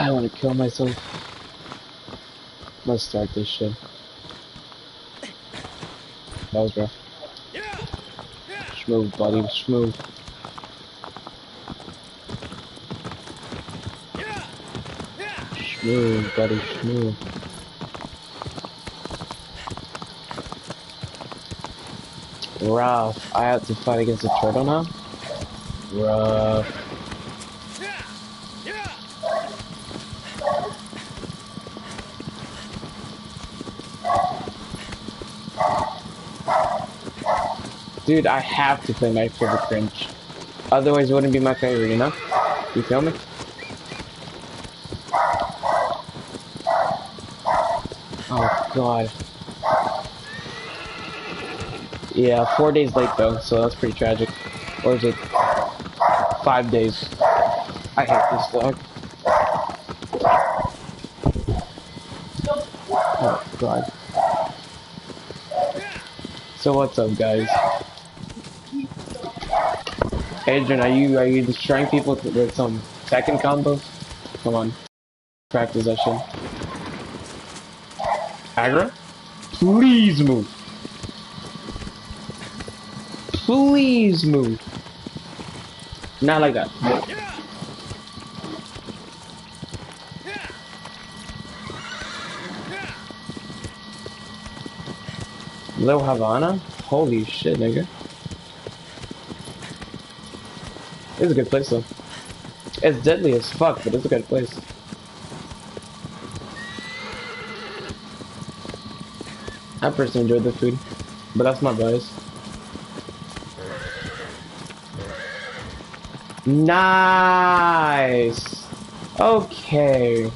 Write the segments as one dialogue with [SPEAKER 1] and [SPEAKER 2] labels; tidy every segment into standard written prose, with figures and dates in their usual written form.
[SPEAKER 1] I want to kill myself. Let's start this shit. That was rough. Smooth, buddy, smooth. Smooth, buddy, smooth. Rough. I have to fight against a turtle now? Rough. Dude, I have to play my favorite Cringe. Otherwise it wouldn't be my favorite, you know? You feel me? Oh god. Yeah, 4 days late though, so that's pretty tragic. Or is it 5 days? I hate this dog. Oh god. So what's up, guys? Adrian, are you destroying people with some second combos? Come on, practice that shit. Aggro? Please move. Please move. Not like that. Little Havana? Holy shit, nigga. This is a good place though. It's deadly as fuck, but it's a good place. I personally enjoyed the food, but that's my bias. Nice! Okay.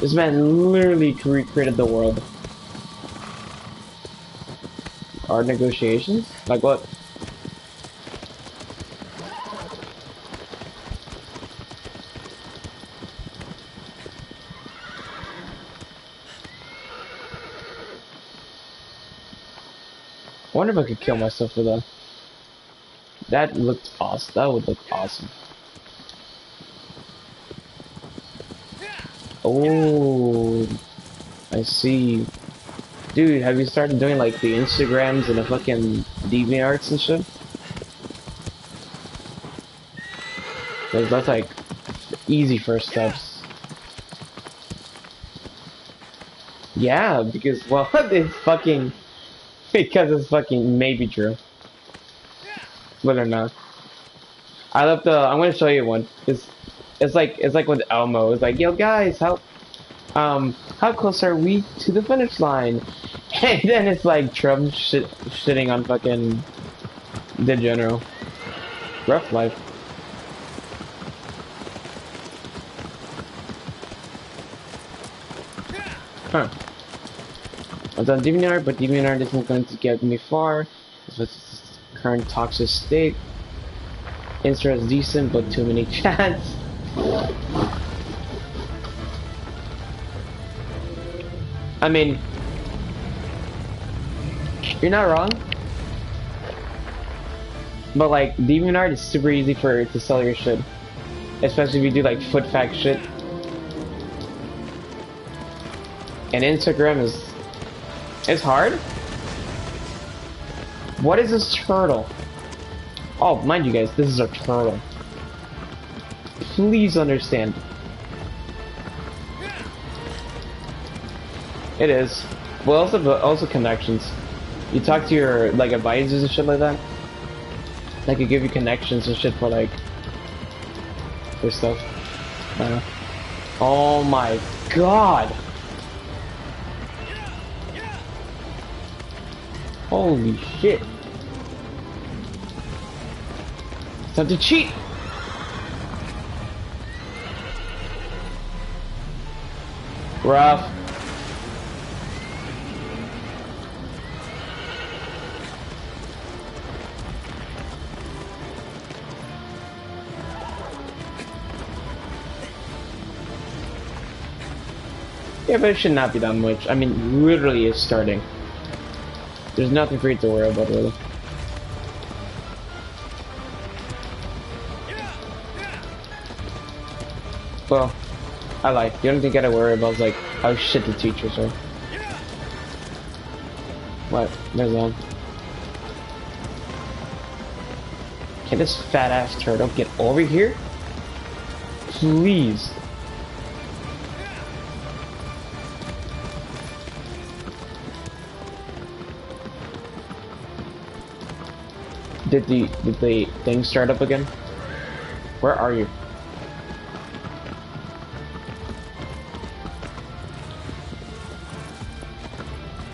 [SPEAKER 1] This man literally recreated the world. Art negotiations? Like what? I wonder if I could kill myself for that. That looked awesome. That would look awesome. Oh, I see. Dude, have you started doing like the Instagrams and the fucking DeviantArts and shit? Cause that's like easy first steps. Yeah, because well, it's fucking because it's fucking maybe true. Whether or not. I love the. I'm gonna show you one. It's like with Elmo. It's like, yo guys, how close are we to the finish line? And then it's like Trump shitting on fucking the general. Rough life. Huh. I've done DeviantArt, but DeviantArt isn't going to get me far. It's its current toxic state. Insta is decent, but too many chats. I mean, you're not wrong. But like, DeviantArt is super easy to sell your shit. Especially if you do like foot fact shit. And Instagram it's hard? What is this turtle? Oh, mind you guys, this is a turtle. Please understand. It is. Well, also connections. You talk to your like advisors and shit like that. They could give you connections and shit for stuff. Oh my god! Holy shit! It's time to cheat! Rough. Yeah, but it should not be that much. I mean, literally it's starting. There's nothing for you to worry about, really. Well, I lied. The only thing I gotta worry about is like how shit the teachers are. What? There's one. Can this fat ass turtle get over here? Please. Did the thing start up again? Where are you?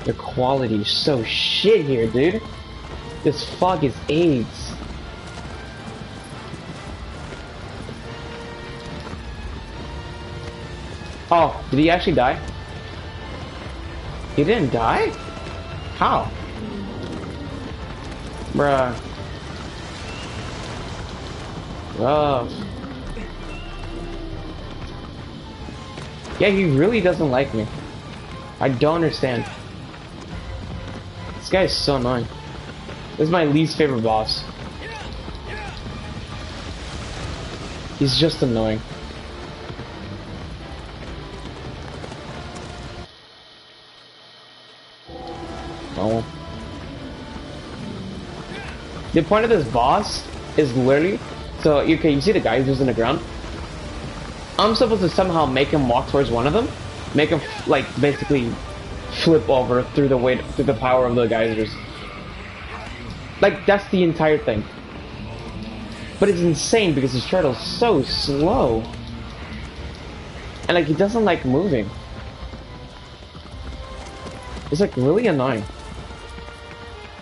[SPEAKER 1] The quality is so shit here, dude. This fog is AIDS. Oh, did he actually die? He didn't die? How? Bruh. Oh. Yeah, he really doesn't like me. I don't understand. This guy is so annoying. This is my least favorite boss. He's just annoying. Oh. The point of this boss is literally, so okay, you see the guy who's in the ground? I'm supposed to somehow make him walk towards one of them, make him like basically flip over through the weight, through the power of the geysers. Like that's the entire thing. But it's insane because this turtle's so slow, and like he doesn't like moving. It's like really annoying.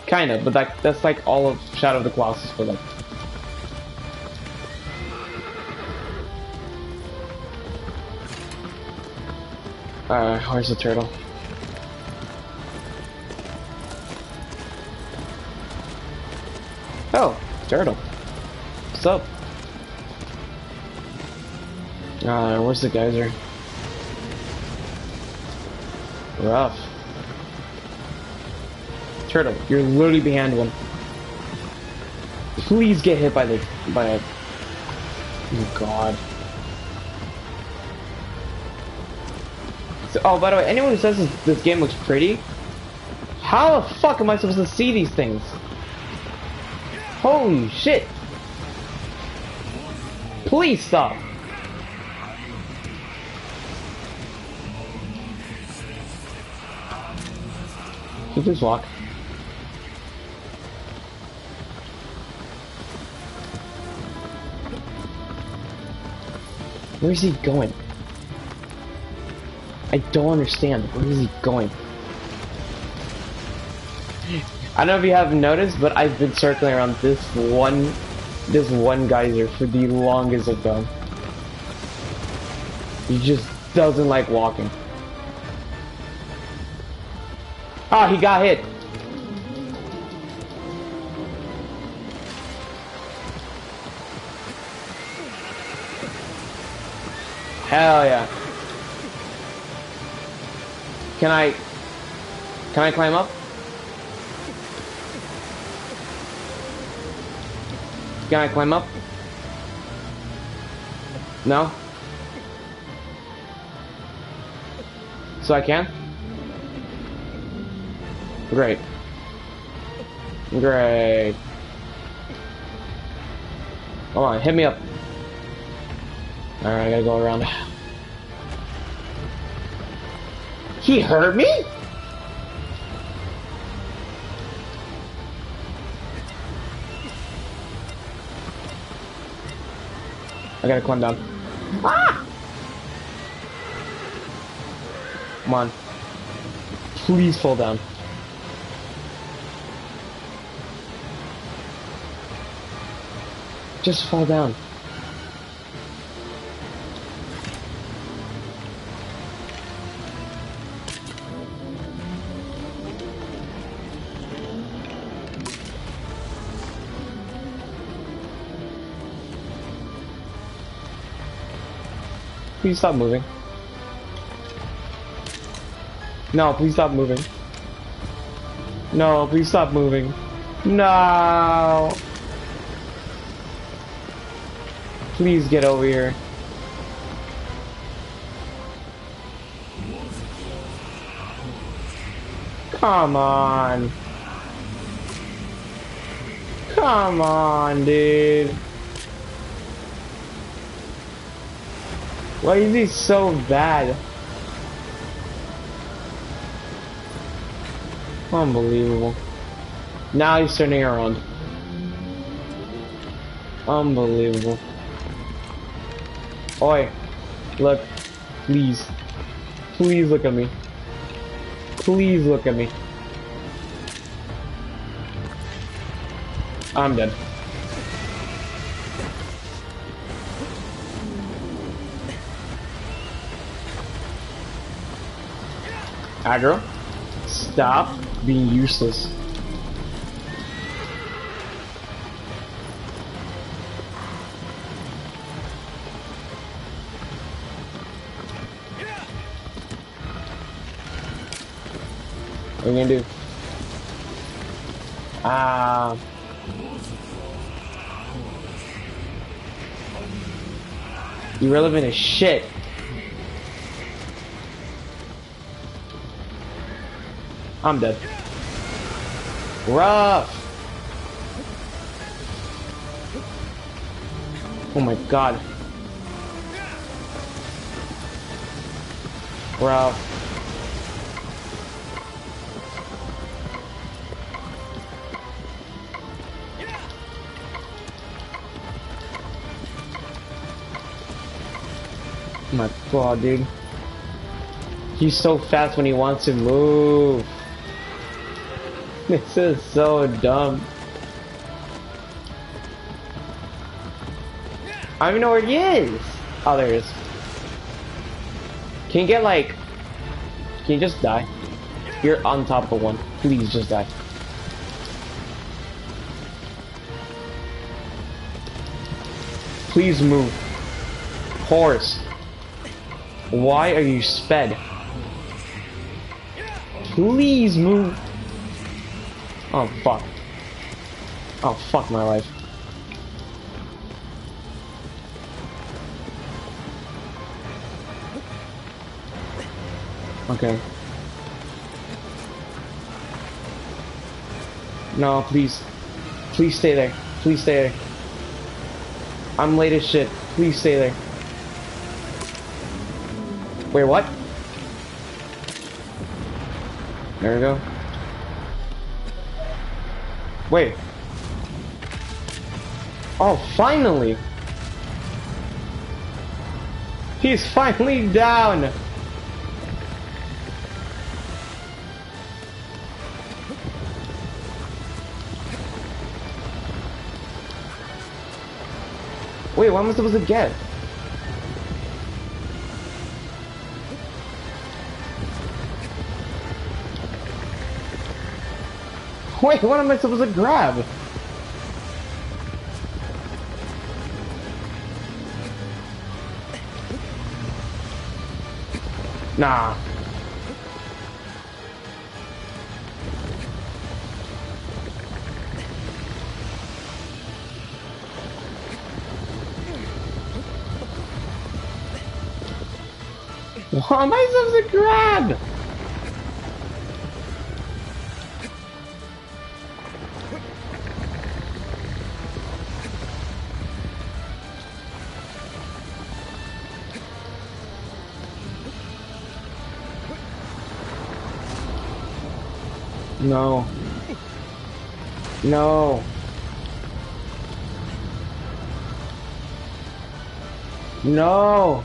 [SPEAKER 1] Kind of, but that's like all of Shadow of the Colossus for them. Where's the turtle? Oh, turtle. What's up? Where's the geyser? Rough. Turtle, you're literally behind one. Please get hit by a... Oh god. So, oh, by the way, anyone who says this game looks pretty, how the fuck am I supposed to see these things? Holy shit! Please stop! Can you please walk? Where is he going? I don't understand. Where is he going? I don't know if you haven't noticed, but I've been circling around this one geyser for the longest of time. He just doesn't like walking. Ah, he got hit. Hell yeah. Can I climb up? Can I climb up? No? So I can? Great. Great. Come on, hit me up. Alright, I gotta go around. He hurt me? I gotta climb down. Ah! Come on. Please fall down. Just fall down. Please stop moving. No, please stop moving. No, please stop moving. No. Please get over here. Come on. Come on, dude. Why is he so bad? Unbelievable. Now he's turning around. Unbelievable. Oi. Look. Please. Please look at me. Please look at me. I'm dead. Aggro. Stop being useless. What are you gonna do? Ah. Irrelevant as shit. I'm dead. Rough. Oh my god. Rough. Oh my god, dude. He's so fast when he wants to move. This is so dumb. I don't even know where he is. Oh, there he is. Can you get like... Can you just die? You're on top of one. Please just die. Please move. Horse. Why are you sped? Please move. Oh fuck. Oh fuck my life. Okay. No, please. Please stay there. Please stay there. I'm late as shit. Please stay there. Wait, what? There we go. Wait. Oh, finally! He's finally down! Wait, what am I supposed to get? Wait, what am I supposed to grab? Nah. What am I supposed to grab? No. No. No.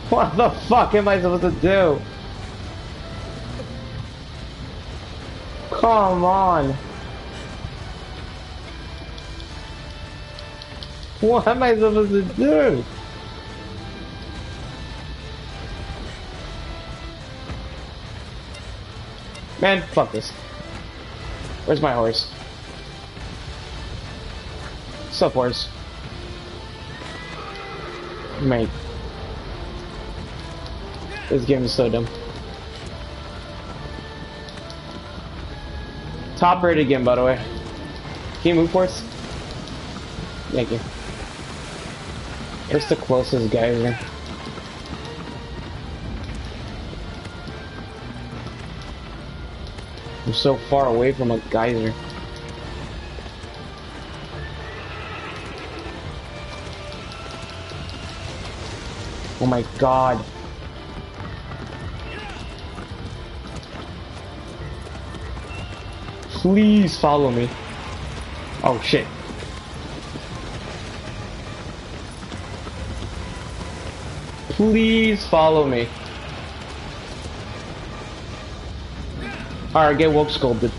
[SPEAKER 1] What the fuck am I supposed to do? Come on. What am I supposed to do? Man, fuck this. Where's my horse? Sup, horse? Mate. This game is so dumb. Top rate again, by the way. Can you move, horse? Thank you. Where's the closest guy again? I'm so far away from a geyser. Oh my god. Please follow me. Oh shit. Please follow me. Alright, get woke sculpted.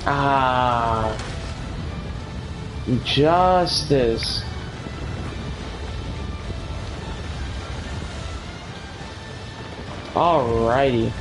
[SPEAKER 1] Ah. Justice. Alrighty.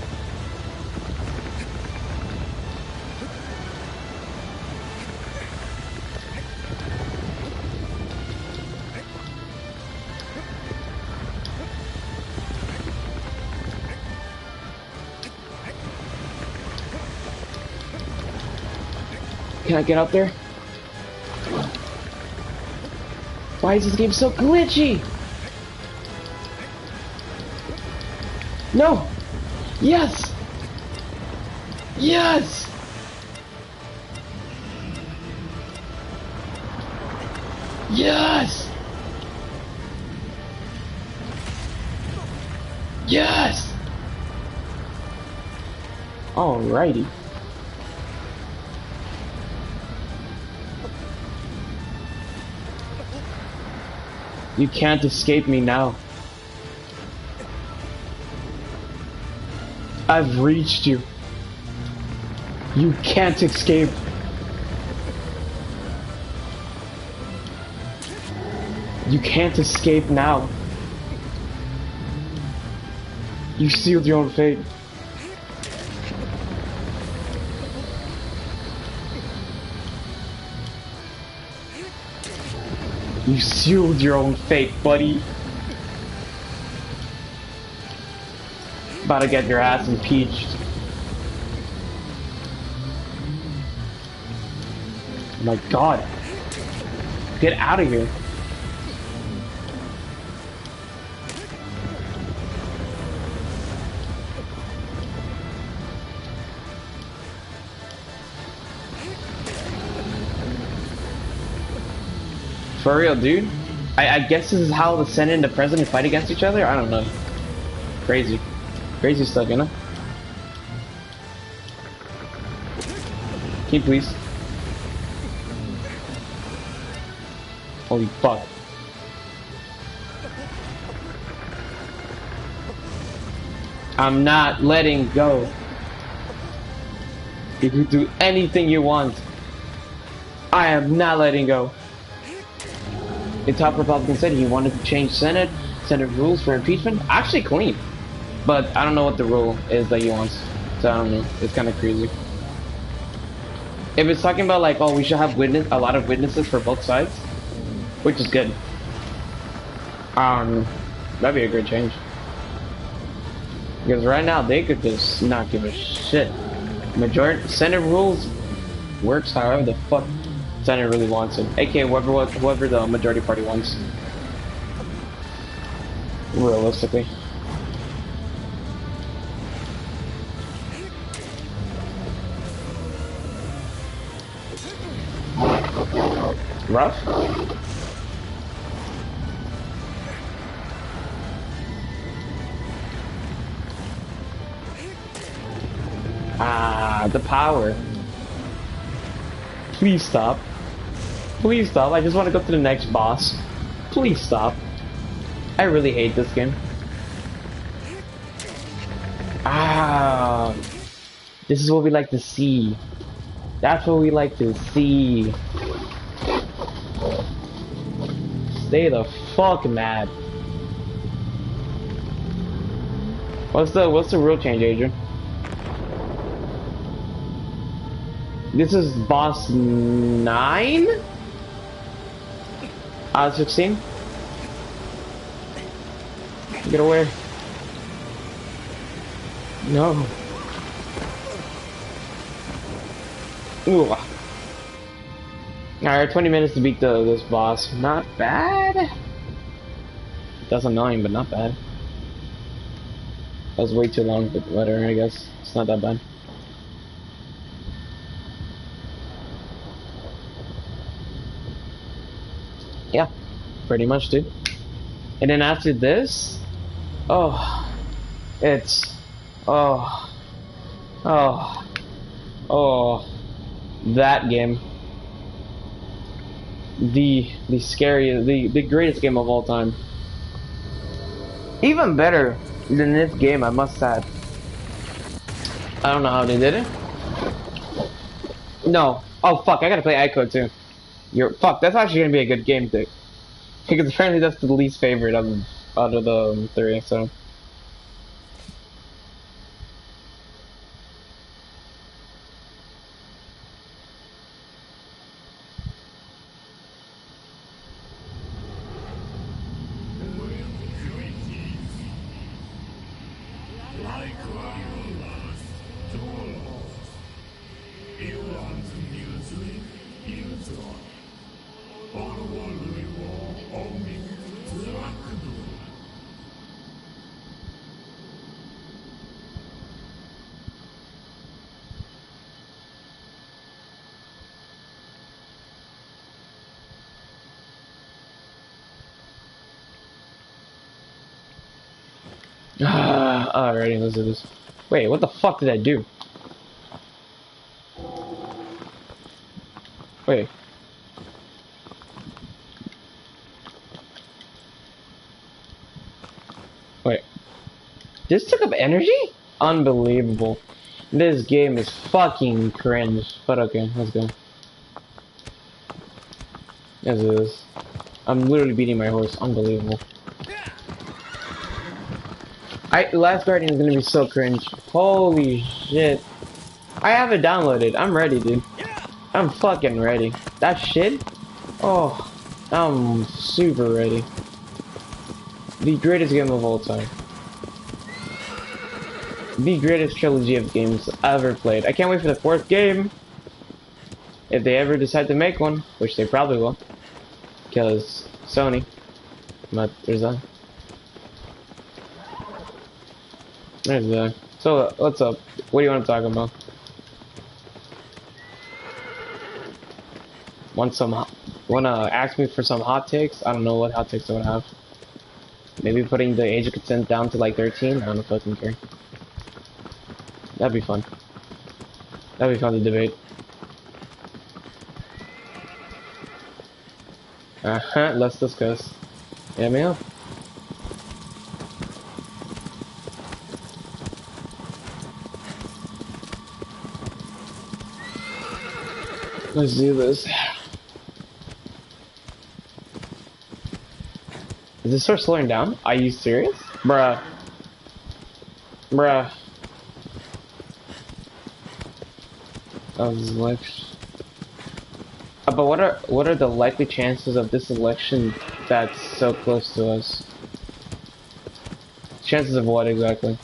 [SPEAKER 1] Can I get up there? Why is this game so glitchy? No! Yes! Yes! Yes! Yes! Alrighty. You can't escape me now. I've reached you. You can't escape. You can't escape now. You sealed your own fate. You sealed your own fate, buddy. About to get your ass impeached. Oh my god. Get out of here. For real, dude. I guess this is how the Senate and the President fight against each other? I don't know. Crazy. Crazy stuff, you know? Can you please? Holy fuck. I'm not letting go. You can do anything you want. I am not letting go. The top Republican said he wanted to change Senate rules for impeachment. Actually clean. But I don't know what the rule is that he wants. So I don't know. It's kind of crazy. If it's talking about like, oh, we should have a lot of witnesses for both sides, which is good. That'd be a good change. Because right now they could just not give a shit. Senate rules works however the fuck Senate really wants it. AKA whoever the majority party wants. Realistically. Rough? Ah, the power. Please stop. Please stop. I just want to go to the next boss. Please stop. I really hate this game. Ah. This is what we like to see. That's what we like to see. Stay the fuck mad. What's the real change, Adrian? This is boss 9? Out of 16? Get away. No. Ooh. Alright, 20 minutes to beat this boss. Not bad. That's annoying, but not bad. That was way too long, but whatever, I guess. It's not that bad. Yeah, pretty much, dude. And then after this, oh, it's, oh, oh, oh, that game. The scariest, the greatest game of all time. Even better than this game, I must add. I don't know how they did it. No. Oh fuck, I gotta play iCode too. Fuck, that's actually gonna be a good game too. Because apparently that's the least favorite out of the three, so. Alrighty, let's do this. Wait, what the fuck did I do? Wait. Wait. This took up energy? Unbelievable. This game is fucking cringe. But okay, let's go. As it is. I'm literally beating my horse. Unbelievable. Last Guardian is gonna be so cringe. Holy shit. I have it downloaded. I'm ready, dude. I'm fucking ready. That shit? Oh, I'm super ready. The greatest game of all time. The greatest trilogy of games ever played. I can't wait for the fourth game. If they ever decide to make one, which they probably will. Because Sony. But there's that. There's that. So, what's up? What do you want to talk about? Wanna ask me for some hot takes? I don't know what hot takes I would have. Maybe putting the age of consent down to like 13? I don't fucking care. That'd be fun. That'd be fun to debate. Let's discuss. Yeah, me up. Let's do this. Is this start slowing down? Are you serious? Bruh. Bruh. That was like... but what are the likely chances of this election that's so close to us? Chances of what exactly?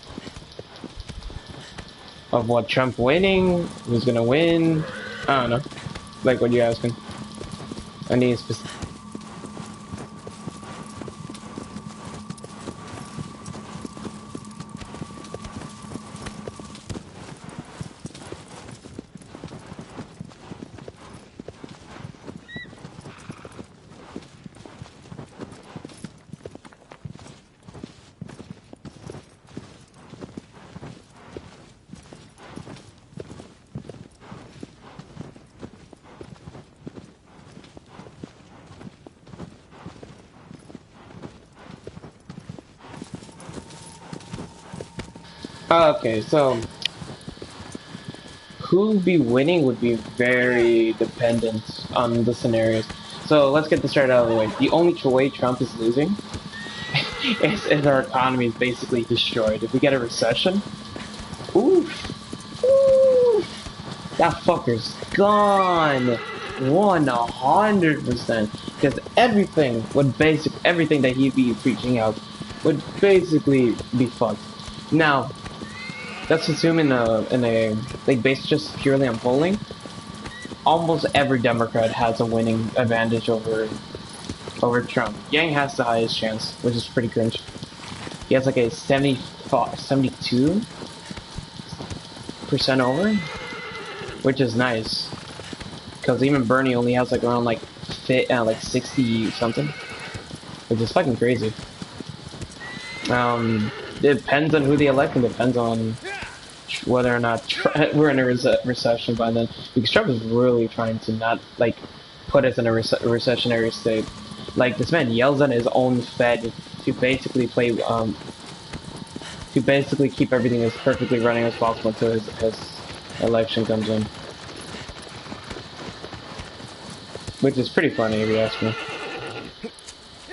[SPEAKER 1] Of what, Trump winning? Who's gonna win? I don't know. Like, what you asking? I need specific. Okay, so who be winning would be very dependent on the scenarios. So let's get this straight out of the way. The only way Trump is losing is our economy is basically destroyed. If we get a recession, oof, oof, that fucker's gone, 100%. Because everything that he'd be preaching out would basically be fucked. Now, let's assume in a like based just purely on polling, almost every Democrat has a winning advantage over over Trump. Yang has the highest chance, which is pretty cringe. He has like a 72% over, which is nice. Because even Bernie only has like around like 60 something, which is fucking crazy. It depends on who they elect, and depends on whether or not we're in a recession by then. Because Trump is really trying to not like put us in a recessionary state. Like, this man yells at his own Fed to basically to basically keep everything as perfectly running as possible until his election comes in. Which is pretty funny if you ask me.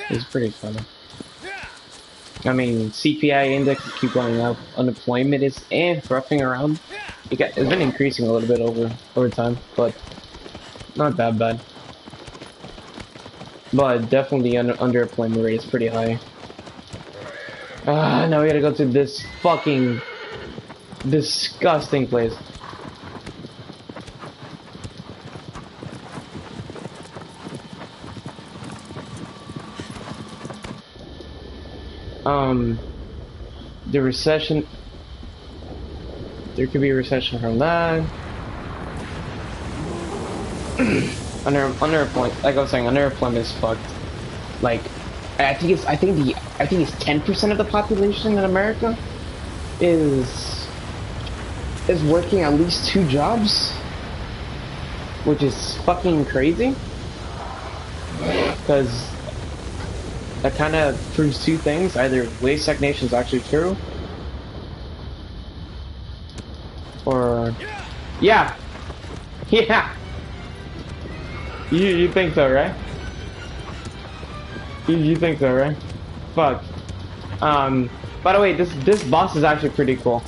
[SPEAKER 1] It's pretty funny. I mean, CPI indexes keep going up. Unemployment is roughing around. It's been increasing a little bit over time, but not that bad. But definitely the underemployment rate is pretty high. Now we gotta go to this fucking disgusting place. The recession. There could be a recession from that. Underemployment, like I was saying, underemployment is fucked. Like, I think it's 10% of the population in America is working at least 2 jobs, which is fucking crazy. Because that kind of proves 2 things: either wage stagnation is actually true, or yeah. You think so, right? You think so, right? Fuck. By the way, this boss is actually pretty cool.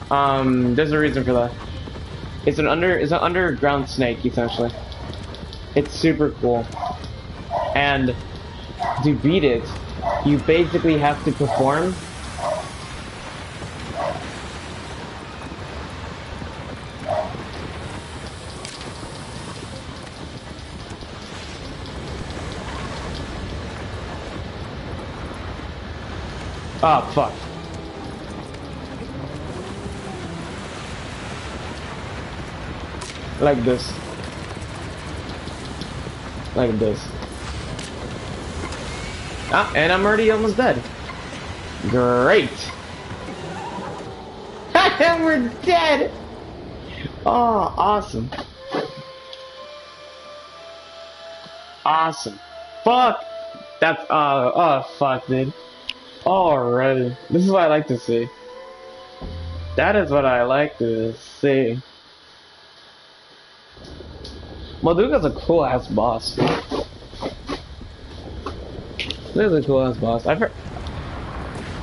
[SPEAKER 1] There's a reason for that. It's an underground snake, essentially. It's super cool. And to beat it, you basically have to perform oh, fuck. Like this. Like this. Ah, and I'm already almost dead. Great. And we're dead. Oh, awesome. Awesome. Fuck. That's, oh, fuck, dude. Alrighty. This is what I like to see. That is what I like to see. Maduga's a cool ass boss. This is a cool ass boss. I've heard.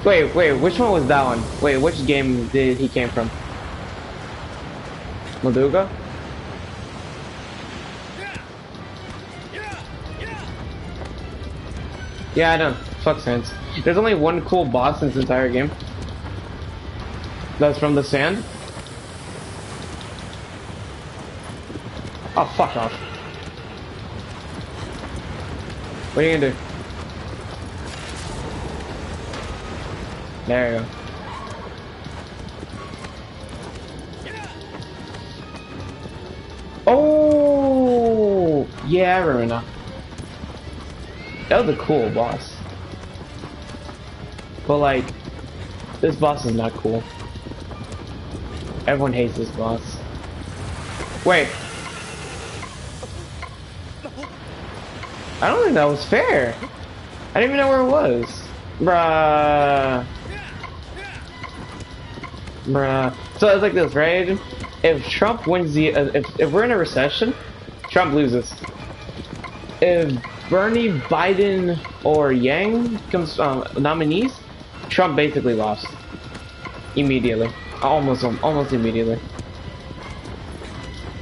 [SPEAKER 1] Wait, which one was that one? Wait, which game did he came from? Maduga? Yeah, I know. Fuck sense. There's only one cool boss in this entire game. That's from the sand. Oh, fuck off. What are you gonna do? There you go. Oh! Yeah, I remember now. That was a cool boss. But like, this boss is not cool. Everyone hates this boss. Wait. I don't think that was fair. I didn't even know where it was. Bruh. So it's like this, right? If Trump wins the, if we're in a recession, Trump loses. If Bernie, Biden, or Yang comes nominees, Trump basically lost immediately, almost immediately.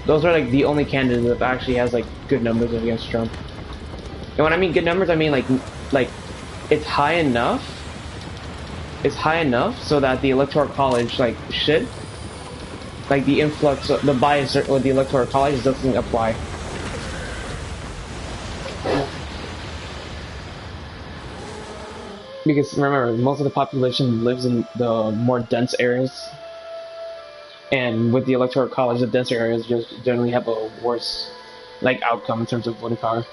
[SPEAKER 1] Those are like the only candidates that actually has like good numbers against Trump. And when I mean good numbers, I mean like it's high enough. It's high enough so that the electoral college like should, like the influx, the bias with the electoral college doesn't apply. Because remember, most of the population lives in the more dense areas, and with the electoral college, the denser areas just generally have a worse like outcome in terms of voting power.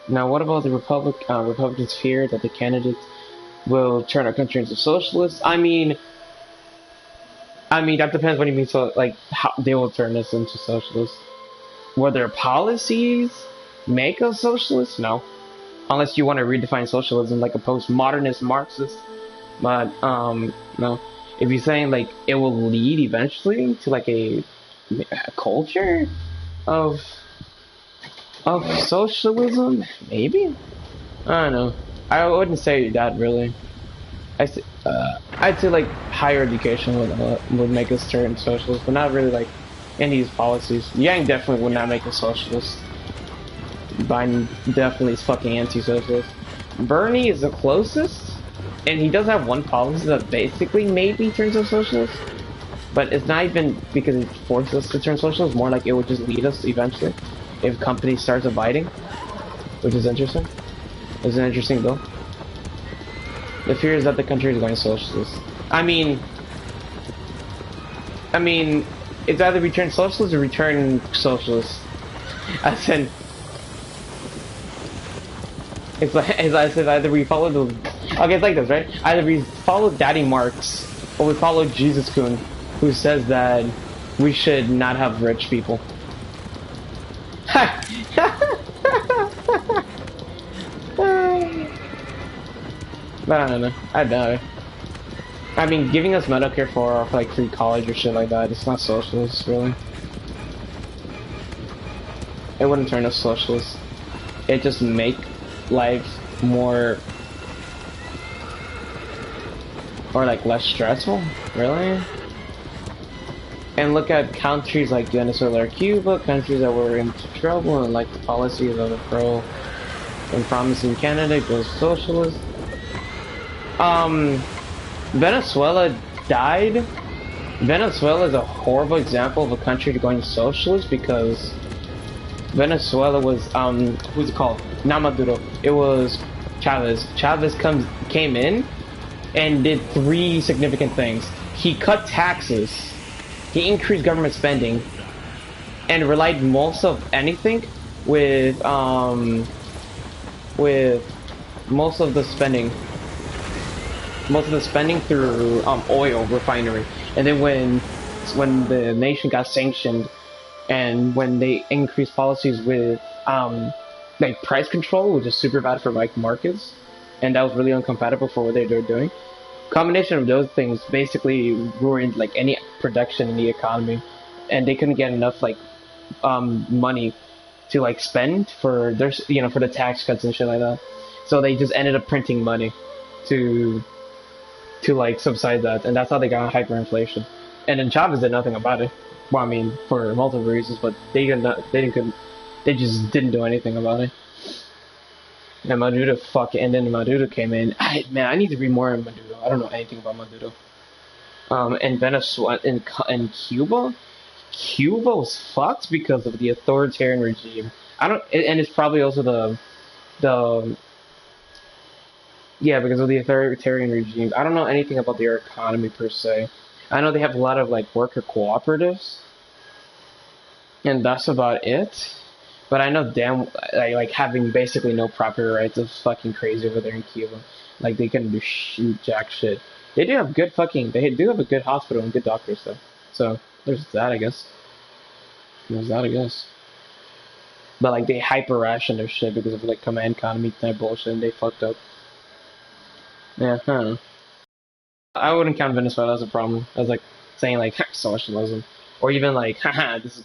[SPEAKER 1] Now, what about the Republicans fear that the candidates will turn our country into socialist? I mean that depends what you mean. So, like, how they will turn us into socialists? Will their policies make us socialists? No, unless you want to redefine socialism like a postmodernist Marxist. But no. If you're saying like it will lead eventually to like a culture of socialism, maybe. I don't know. I wouldn't say that really. I'd say like higher education would make us turn socialist, but not really like in these policies. Yang definitely would not make us socialist. Biden definitely is fucking anti-socialist. Bernie is the closest, and he does have one policy that basically maybe turns us socialist. But it's not even because it forces us to turn socialist, more like it would just lead us eventually if companies start abiding, which is interesting. It's an interesting bill. The fear is that the country is going socialist. I mean, it's either return socialist or return socialist. I said, it's either we follow the. Okay, it's like this, right? Either we follow Daddy Marx or we follow Jesus Kun, who says that we should not have rich people. But I don't know. I doubt it. I mean, giving us Medicare for like free college or shit like that, it's not socialist, really. It wouldn't turn us socialist. It just make life more or like less stressful, really. And look at countries like Venezuela or Cuba, countries that were into trouble and like the policies of the pro and promising candidate goes socialist. Venezuela died. Venezuela is a horrible example of a country going socialist because Venezuela was who's it called? Not Maduro. It was Chavez. Chavez came in and did three significant things. He cut taxes, he increased government spending, and relied most of anything with most of the spending through oil refinery. And then when the nation got sanctioned and when they increased policies with like price control, which is super bad for like markets, and that was really incompatible for what they were doing. Combination of those things basically ruined like any production in the economy, and they couldn't get enough like money to like spend for their for the tax cuts and shit like that. So they just ended up printing money to like subside that, and that's how they got hyperinflation. And then Chavez did nothing about it. Well, I mean, for multiple reasons, but they just didn't do anything about it. And Maduro and then Maduro came in. I need to read more on Maduro. I don't know anything about Maduro. And Venezuela and Cuba was fucked because of the authoritarian regime. And it's probably also because of the authoritarian regimes. I don't know anything about their economy per se. I know they have a lot of like worker cooperatives, and that's about it. But I know damn like having basically no property rights is fucking crazy over there in Cuba. Like they couldn't do jack shit. They do have they do have a good hospital and good doctors though. So there's that, I guess. But like they hyper ration their shit because of like command economy type bullshit, and they fucked up. Yeah, I don't know. I wouldn't count Venezuela as a problem. As like saying like socialism, or even like haha this is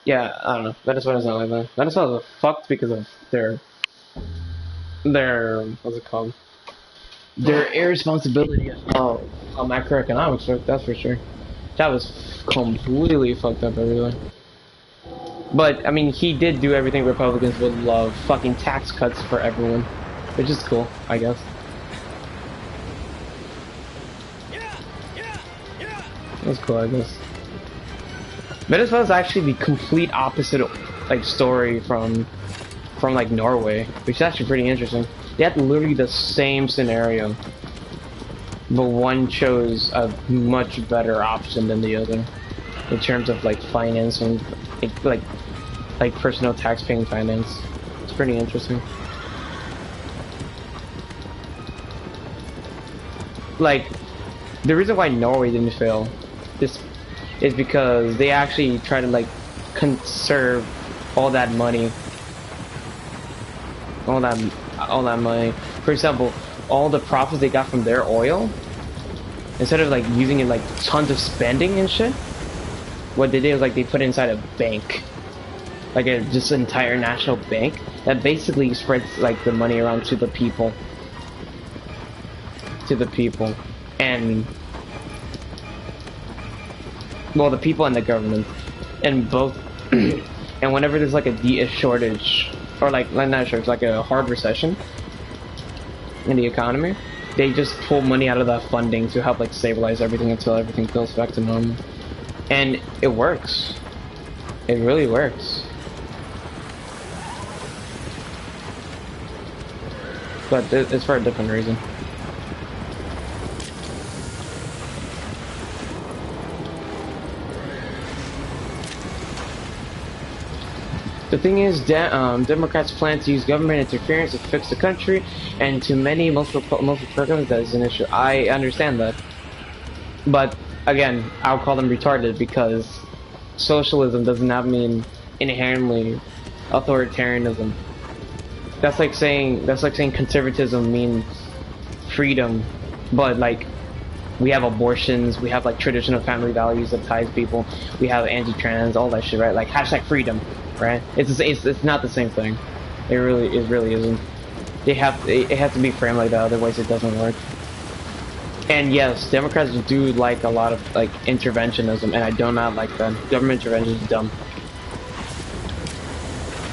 [SPEAKER 1] yeah, I don't know. Venezuela's not like that. Venezuela's fucked because of their what's it called? Their irresponsibility of macroeconomics. That's for sure. That was completely fucked up everything. But I mean, he did do everything Republicans would love: fucking tax cuts for everyone, which is cool, I guess. That's cool, I guess. Venezuela's actually the complete opposite, like, story from from like Norway, which is actually pretty interesting. They had literally the same scenario, but one chose a much better option than the other in terms of like finance and like personal tax paying finance. It's pretty interesting. Like, the reason why Norway didn't fail is because they actually try to like conserve all that money. All that money. For example, all the profits they got from their oil, instead of like using it like tons of spending and shit, what they did was like they put it inside a bank. Like a just entire national bank that basically spreads like the money around to the people. And well, the people and the government, and both. And whenever there's like a shortage, or like not a shortage, like a hard recession in the economy, they just pull money out of that funding to help like stabilize everything until everything goes back to normal. And it works. It really works. But it's for a different reason. The thing is, Democrats plan to use government interference to fix the country, and to most Republicans that is an issue. I understand that, but again, I'll call them retarded because socialism does not mean inherently authoritarianism. That's like saying conservatism means freedom, but like we have abortions, we have like traditional family values that ties people, we have anti-trans, all that shit, right? Like hashtag freedom. Right? It's not the same thing. It really isn't. It has to be framed like that, otherwise it doesn't work. And yes, Democrats do like a lot of like interventionism, and I do not like that. Government intervention is dumb,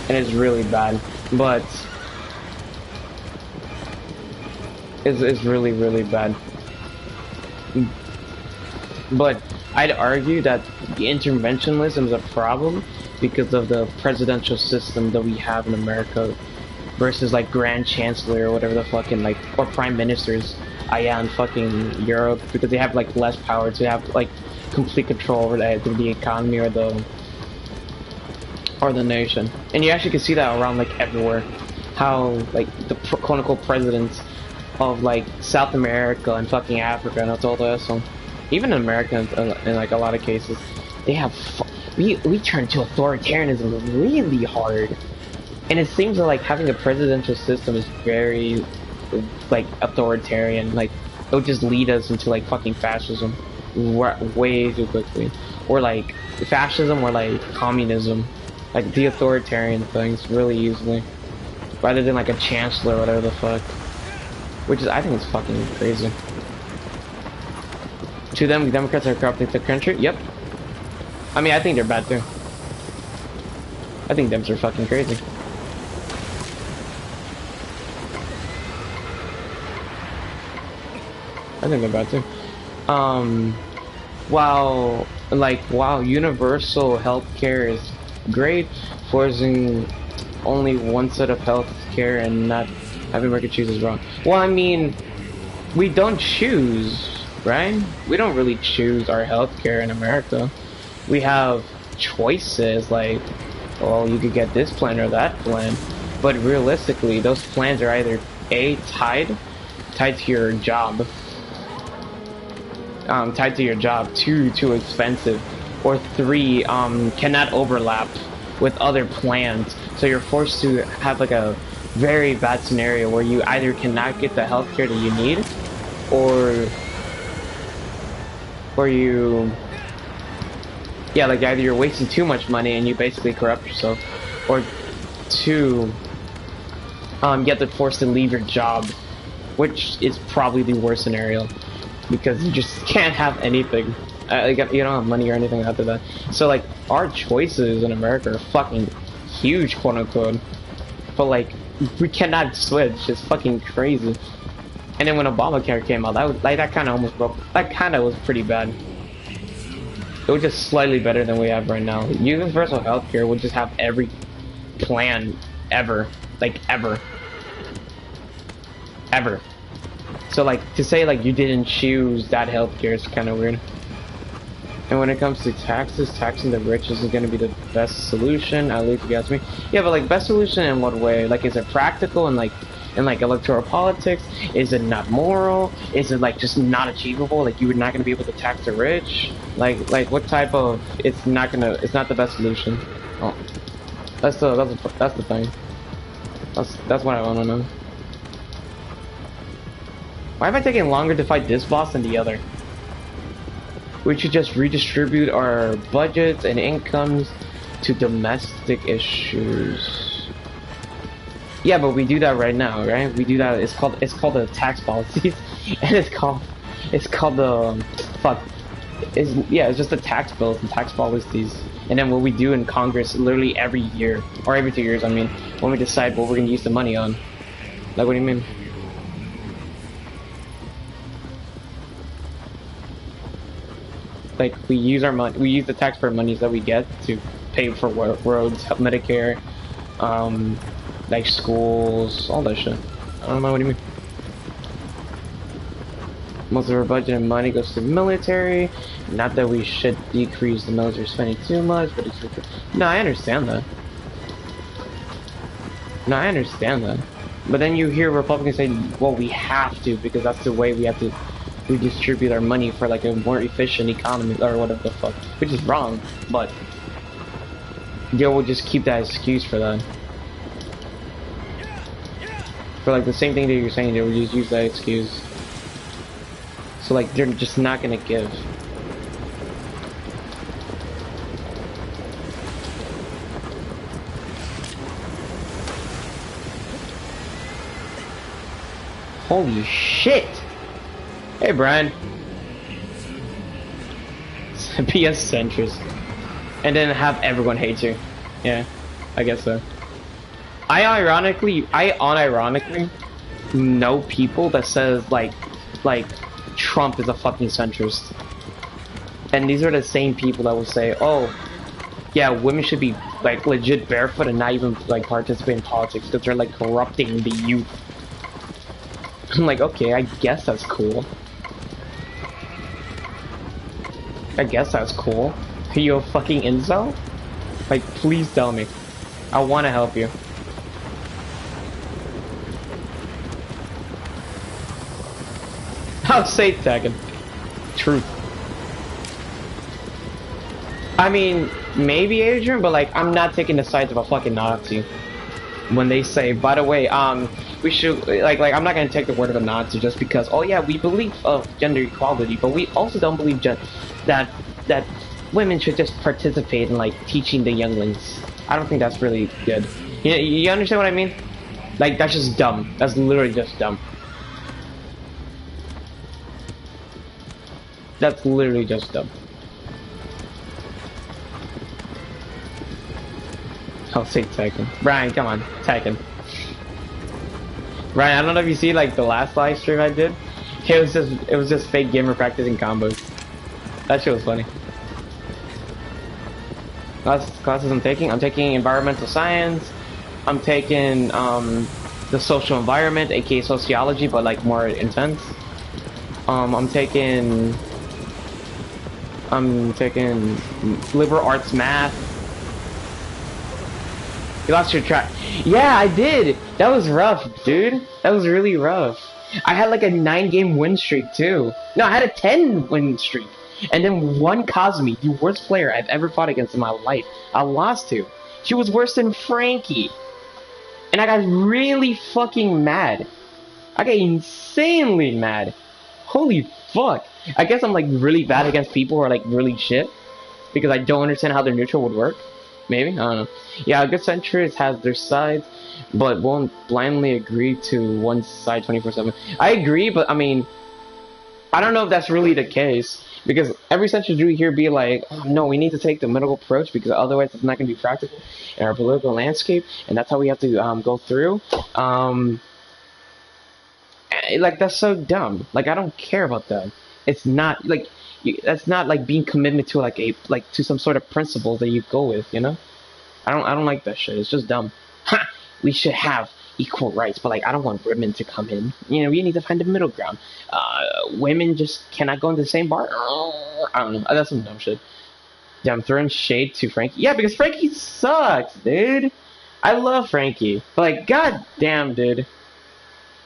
[SPEAKER 1] and it's really bad. But it's really bad. But I'd argue that the interventionism is a problem because of the presidential system that we have in America versus like Grand Chancellor or whatever the fucking like, or Prime Ministers in fucking Europe, because they have like less power to have like complete control over the economy or the nation. And you actually can see that around like everywhere, how like the quote-unquote presidents of like South America and fucking Africa and that's all that. So even in America in like a lot of cases, they have we turn to authoritarianism really hard, and it seems that like having a presidential system is very like authoritarian. Like it'll just lead us into like fucking fascism way too quickly, or like fascism or like communism, like the authoritarian things really easily, rather than like a chancellor or whatever the fuck, which is I think it's fucking crazy. To them, Democrats are corrupting the country. Yep. I mean, I think they're bad too. I think Dems are fucking crazy. I think they're bad too. While universal healthcare is great, forcing only one set of healthcare and not having market choose is wrong. Well, I mean, we don't choose, right? We don't really choose our healthcare in America. We have choices like, well, you could get this plan or that plan, but realistically, those plans are either A, tied to your job, two, too expensive, or three, cannot overlap with other plans, so you're forced to have like a very bad scenario where you either cannot get the healthcare that you need, or you, yeah, like either you're wasting too much money and you basically corrupt yourself, or two, you have to force to leave your job, which is probably the worst scenario, because you just can't have anything. Like, you don't have money or anything after that. So like our choices in America are fucking huge, quote unquote, but like we cannot switch. It's fucking crazy. And then when Obamacare came out, that kind of almost broke. That kind of was pretty bad. It was just slightly better than we have right now. Universal healthcare would just have every plan ever, like ever, ever. So like to say like you didn't choose that healthcare is kind of weird. And when it comes to taxes, taxing the rich isn't going to be the best solution, at least if you ask me. Yeah, but like best solution in what way? Like, is it practical and like in like electoral politics? Is it not moral? Is it like just not achievable? Like you're not going to be able to tax the rich? Like what type of? It's not the best solution. Oh, that's the thing. That's what I want to know. Why am I taking longer to fight this boss than the other? We should just redistribute our budgets and incomes to domestic issues. Yeah, but we do that right now, right? We do that. It's called the tax policies, and it's called the fuck. It's just the tax bills and tax policies. And then what we do in Congress, literally every year or every 2 years, I mean, when we decide what we're gonna use the money on. Like, what do you mean? Like we use our money, we use the taxpayer monies that we get to pay for roads, Medicare, like schools, all that shit. I don't know, what do you mean? Most of our budget and money goes to the military. Not that we should decrease the military spending too much, but it's no, I understand that. No, I understand that. But then you hear Republicans say, well, we have to because that's the way we have to redistribute our money for like a more efficient economy or whatever the fuck, which is wrong, but they will just keep that excuse for that. For like the same thing that you're saying, they will just use that excuse. So like they're just not gonna give. Holy shit! Hey, Brian. Be a centrist. And then have everyone hate you. Yeah, I guess so. I unironically know people that says like Trump is a fucking centrist. And these are the same people that will say, oh, yeah, women should be like legit barefoot and not even like participate in politics because they're like corrupting the youth. I'm like, okay, I guess that's cool. I guess that's cool. Are you a fucking incel? Like, please tell me. I want to help you. I'll say Tekken. Truth. I mean, maybe Adrian, but like, I'm not taking the sides of a fucking Nazi. When they say, by the way, we should, like I'm not gonna take the word of a Nazi just because, oh yeah, we believe of gender equality, but we also don't believe that women should just participate in like teaching the younglings. I don't think that's really good. You understand what I mean? Like, that's just dumb. That's literally just dumb. That's literally just dumb. I'll say Tekken. Brian, come on, Tekken. Brian, I don't know if you see like the last live stream I did. It was just fake gamer practicing combos. That shit was funny. Classes I'm taking environmental science. I'm taking the social environment, aka sociology, but like more intense. I'm taking liberal arts math. You lost your track. Yeah, I did. That was rough, dude. That was really rough. I had like a 9-game win streak too. No, I had a 10 win streak. And then one Cosme, the worst player I've ever fought against in my life, I lost to. She was worse than Frankie. And I got really fucking mad. I got insanely mad. Holy fuck. I guess I'm like really bad against people who are like really shit. Because I don't understand how their neutral would work. Maybe? I don't know. Yeah, a good centrist has their sides, but won't blindly agree to one side 24/7. I agree, but I mean, I don't know if that's really the case. Because every centrist you hear be like, oh, no, we need to take the middle approach because otherwise it's not going to be practical in our political landscape, and that's how we have to go through. Like, that's so dumb. Like, I don't care about that. It's not like that's not like being committed to to some sort of principle that you go with, you know. I don't like that shit. It's just dumb. Ha! we should have equal rights, but like I don't want women to come in. You know, we need to find the middle ground. Women just cannot go into the same bar. I don't know. That's some dumb shit. Yeah, I'm throwing shade to Frankie. Yeah, because Frankie sucks, dude. I love Frankie. But like, god damn, dude.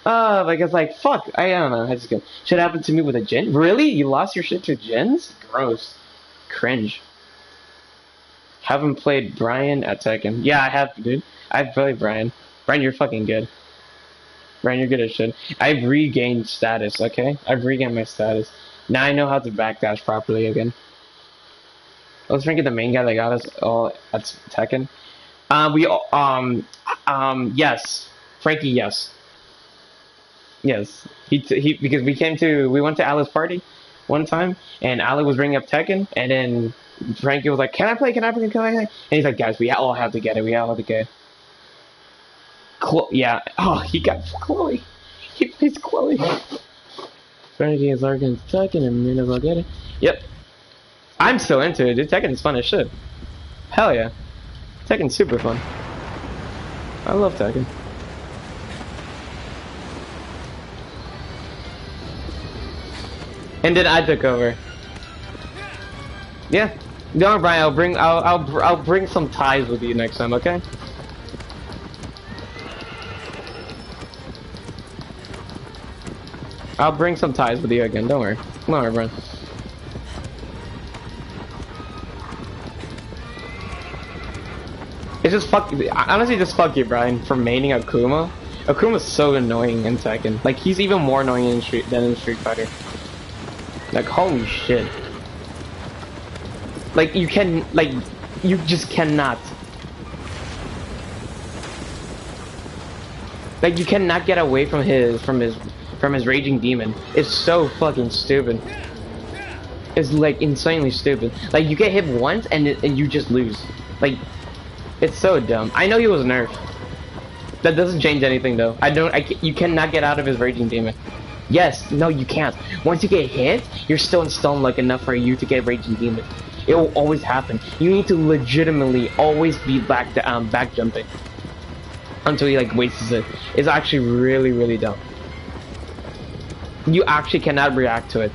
[SPEAKER 1] Like it's like fuck. I don't know. I just go. Shit happened to me with a gen. Really? You lost your shit to gens? Gross. Cringe. Haven't played Brian at Tekken. Yeah, I have, dude. I've played Brian. Brian, you're fucking good. Brian, you're good as shit. I've regained status. Okay, I've regained my status. Now I know how to backdash properly again. Was Frankie the main guy that got us all at Tekken? Yes. Frankie, yes. Yes. He because we went to Alice's party one time, and Ali was bringing up Tekken, and then Frankie was like, can I play? Can I play? Can I play? And he's like, guys, we all have to get it. We all have to get it. Yeah. Oh, he got Chloe. He plays Chloe. Frankie is against Tekken, and we never get it. Yep. I'm so into it, dude. Tekken's fun as shit. Hell yeah. Tekken's super fun. I love Tekken. And then I took over. Yeah. Don't worry, Brian. I'll bring some ties with you next time, okay? I'll bring some ties with you again. Don't worry. Don't worry, Brian. It's just fuck. Honestly, just fuck you, Brian, for maining Akuma. Akuma's so annoying in Tekken. Like, he's even more annoying than in Street Fighter. Like, holy shit. Like, you just cannot. Like, you cannot get away from his raging demon. It's so fucking stupid. It's like insanely stupid. Like, you get hit once and you just lose. Like, it's so dumb. I know he was nerfed. That doesn't change anything though. You cannot get out of his raging demon. Yes, no, you can't. Once you get hit, you're still in stone like enough for you to get raging demon. It will always happen. You need to legitimately always be back jumping until he like wastes it. It's actually really, really dumb. You actually cannot react to it.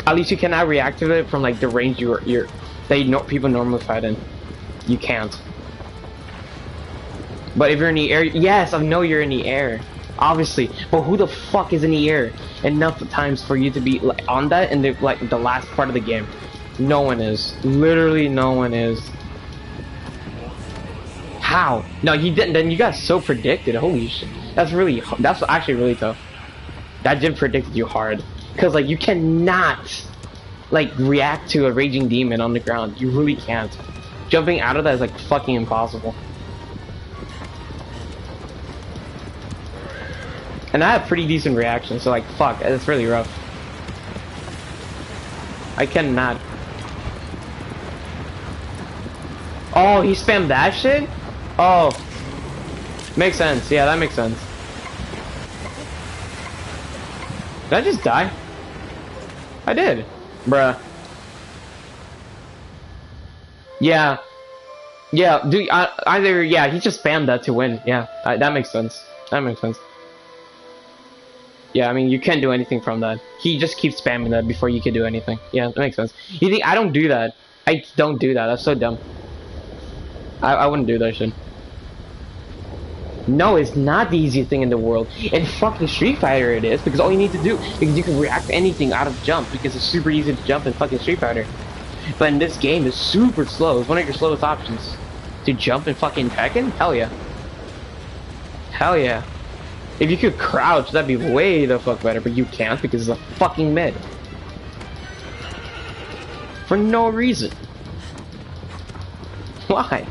[SPEAKER 1] At least you cannot react to it from like the range people normally fight in. You can't. But if you're in the air, yes, I know you're in the air, obviously. But who the fuck is in the air enough times for you to be like, on that in the last part of the game? No one is. Literally, no one is. How? No, you didn't. Then you got so predicted. Holy shit. That's actually really tough. That did predicted you hard, cause like you cannot like react to a raging demon on the ground. You really can't. Jumping out of that is like fucking impossible. And I have pretty decent reaction, so like fuck, it's really rough. I cannot. Oh, he spammed that shit? Oh. Makes sense. Yeah, that makes sense. Did I just die? I did. Bruh. Yeah. Yeah, dude, yeah, he just spammed that to win. Yeah, that makes sense. That makes sense. Yeah, I mean, you can't do anything from that. He just keeps spamming that before you can do anything. Yeah, that makes sense. You think I don't do that? I don't do that. That's so dumb. I wouldn't do that shit. No, it's not the easiest thing in the world. In fucking Street Fighter it is, because all you need to do, because you can react to anything out of jump, because it's super easy to jump in fucking Street Fighter. But in this game, it's super slow. It's one of your slowest options. To jump in fucking Tekken? Hell yeah. Hell yeah. If you could crouch, that'd be way the fuck better, but you can't because it's a fucking mid. For no reason. Why?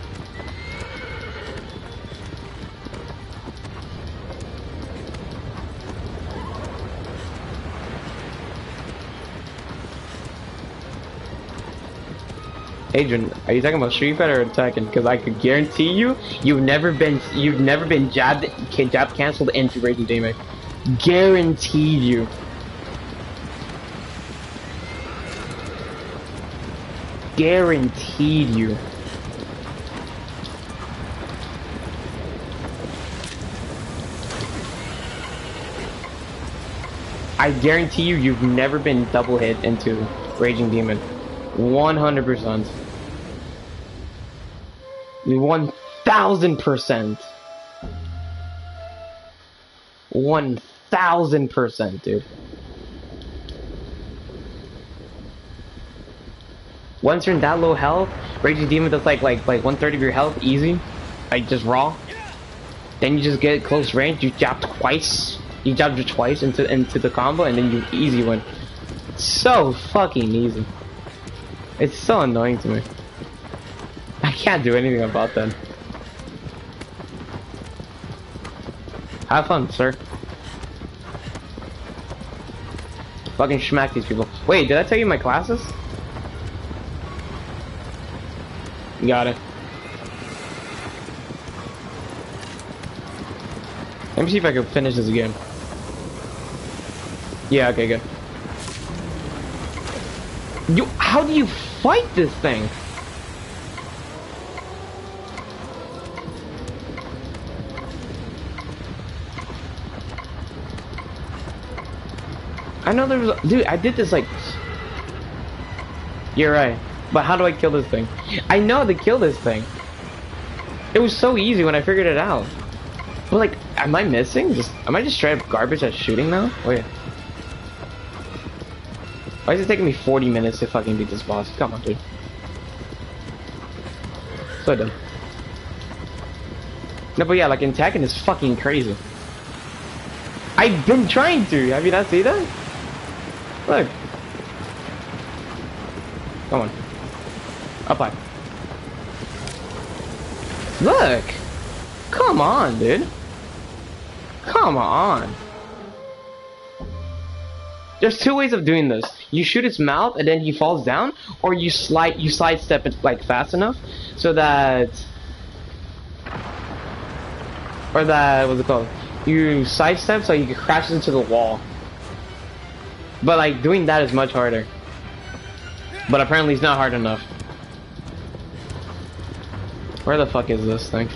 [SPEAKER 1] Adrian, are you talking about Street Fighter or Tekken? Because I could guarantee you, you've never been jab canceled into Raging Demon. Guaranteed you. Guaranteed you. I guarantee you, you've never been double hit into Raging Demon. 100%. 1000%. 1000%, dude. Once you're in that low health, Raging Demon does like 1/3 of your health easy, like just raw. Then you just get close range. You jab twice. You jab twice into the combo, and then you easy win. So fucking easy. It's so annoying to me. I can't do anything about that. Have fun, sir. Fucking smack these people. Wait, did I tell you my classes? Got it. Let me see if I can finish this again. Yeah, okay, good. How do you fight this thing? I know there was, dude, I did this like, you're right, but how do I kill this thing? I know how to kill this thing. It was so easy when I figured it out. But like, am I missing? Am I just straight up garbage at shooting now? Wait. Why is it taking me 40 minutes to fucking beat this boss? Come on, dude. So dumb. No, but yeah, like, attacking is fucking crazy. I've been trying to. Have you not seen that? Look. Come on. Up high. Look. Come on, dude. Come on. There's two ways of doing this. You shoot his mouth and then he falls down, or you sidestep it like fast enough so that, what's it called? You sidestep so you can crash into the wall. But like doing that is much harder. But apparently it's not hard enough. Where the fuck is this thing?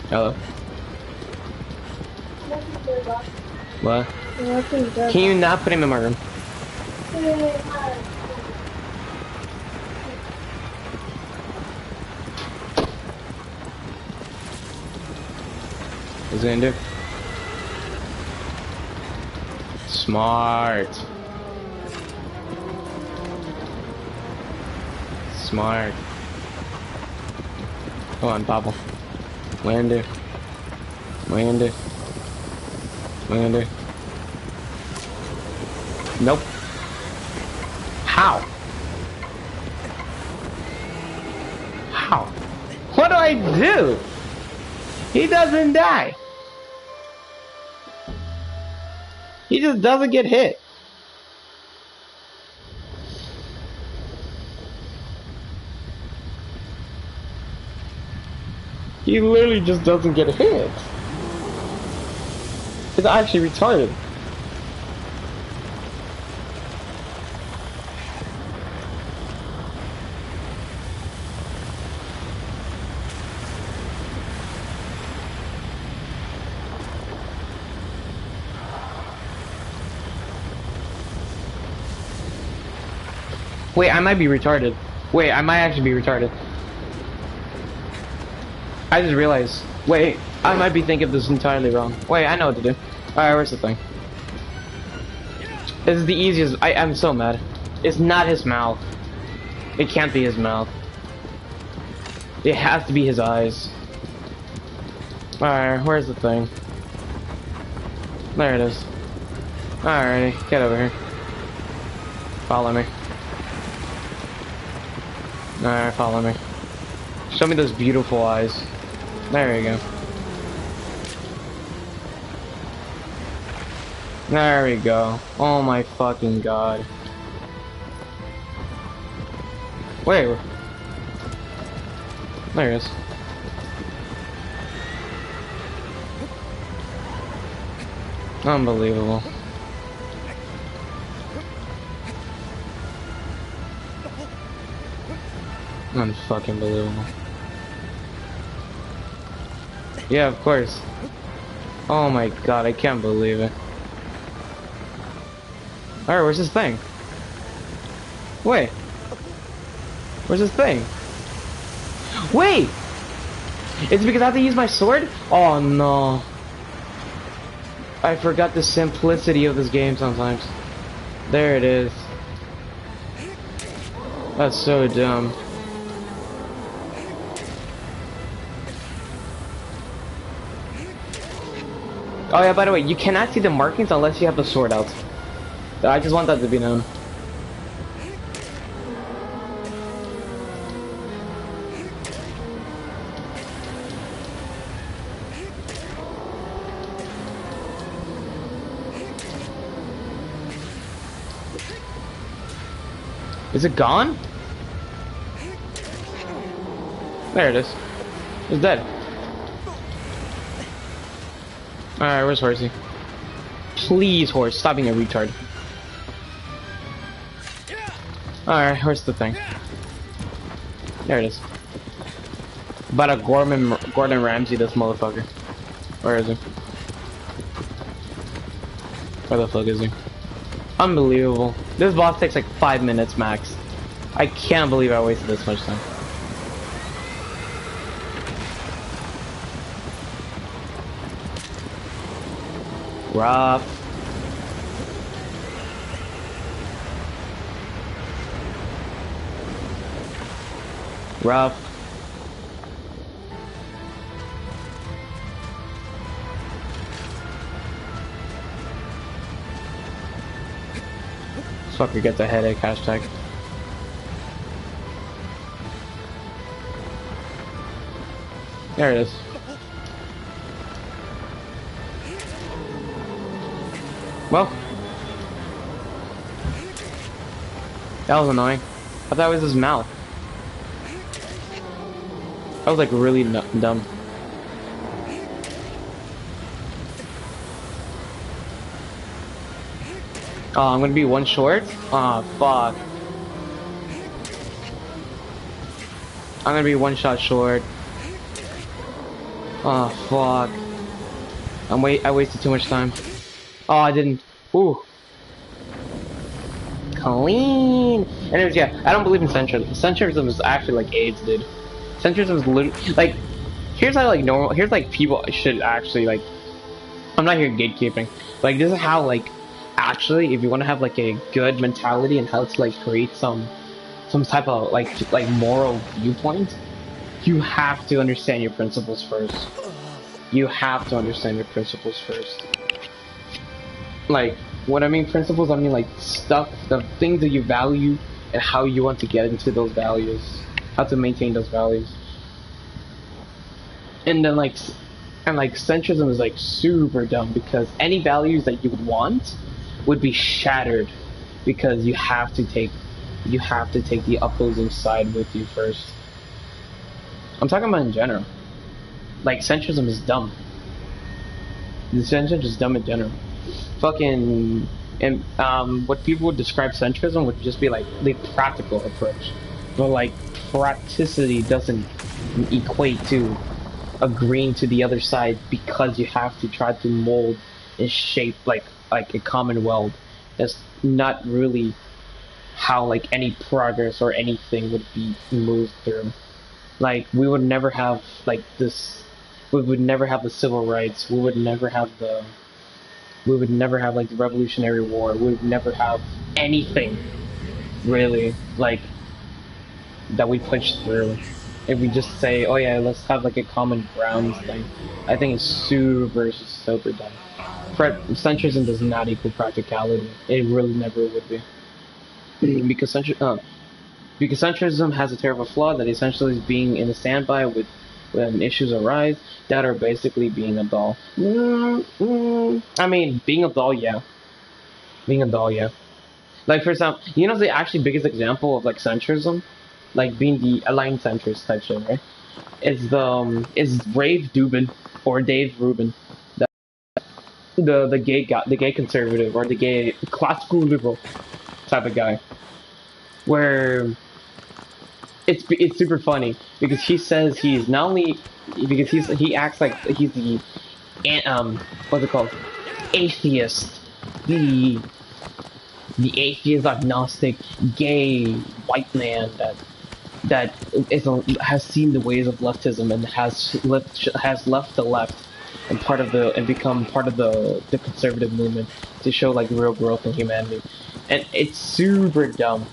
[SPEAKER 1] Hello. What? Can you not put him in my room? What's he gonna do? Smart. Smart. Come on, Bobble. Lander. Lander. Lander. Nope. How? How? What do I do? He doesn't die. He just doesn't get hit. He literally just doesn't get hit. It's actually retarded. Wait, I might be retarded. Wait, I might actually be retarded. I just realized. Wait, I might be thinking this entirely wrong. Wait, I know what to do. Alright, where's the thing? This is the easiest. I'm so mad. It's not his mouth. It can't be his mouth. It has to be his eyes. Alright, where's the thing? There it is. Alrighty, get over here. Follow me. Alright, follow me. Show me those beautiful eyes. There you go. There we go. Oh my fucking god. Wait. There he is. Unbelievable. Unfucking believable. Yeah, of course. Oh my god, I can't believe it. Alright, where's this thing? Wait. Where's this thing? Wait! Is it because I have to use my sword? Oh no. I forgot the simplicity of this game sometimes. There it is. That's so dumb. Oh yeah, by the way, you cannot see the markings unless you have the sword out. I just want that to be known. Is it gone? There it is. It's dead. Alright, where's Horsey? Please, horse, stop being a retard. Alright, where's the thing? There it is. But a Gordon Ramsay, this motherfucker. Where is he? Where the fuck is he? Unbelievable. This boss takes like 5 minutes max. I can't believe I wasted this much time. Rough. Rough. This fucker gets a headache, hashtag. There it is. Well, that was annoying. I thought it was his mouth. That was like really dumb. Oh, I'm gonna be one short? Oh, fuck. I'm gonna be one shot short. Oh, fuck. I wasted too much time. Oh, I didn't. Ooh. Clean. Anyways, yeah, I don't believe in centrism. Centrism is actually like AIDS, dude. Centrism is literally like. Here's how like normal. Here's like people should actually like. I'm not here gatekeeping. Like this is how like actually if you want to have like a good mentality and how to like create some type of like moral viewpoint, you have to understand your principles first. You have to understand your principles first. Like, what I mean principles, I mean like stuff, the things that you value and how you want to get into those values. How to maintain those values. And then like centrism is like super dumb because any values that you want would be shattered because you have to take the opposing side with you first. I'm talking about in general. Like centrism is dumb. The centrism is dumb in general. Fucking and what people would describe centrism would just be like the practical approach. But like practicity doesn't equate to agreeing to the other side because you have to try to mold and shape like a commonwealth. That's not really how like any progress or anything would be moved through. Like we would never have like this. We would never have the civil rights. We would never have like the Revolutionary War. We would never have anything really like that we pushed through. If we just say, oh yeah, let's have like a common ground thing, I think it's super dumb. Centrism does not equal practicality. It really never would be. Because centrism has a terrible flaw that essentially is being in a standby when issues arise that are basically being a doll. I mean, being a doll, yeah. Being a doll, yeah. Like for example, you know the actually biggest example of like centrism, like being the aligned centrist type shit, right? Is Dave Dubin or Dave Rubin, the gay guy, the gay conservative or the gay classical liberal type of guy, where it's super funny because he says he's not only because he acts like he's and what's it called? Atheist, the the atheist, agnostic, gay white man that has seen the ways of leftism and has left the left and become part of the conservative movement to show like real growth in humanity, and it's super dumb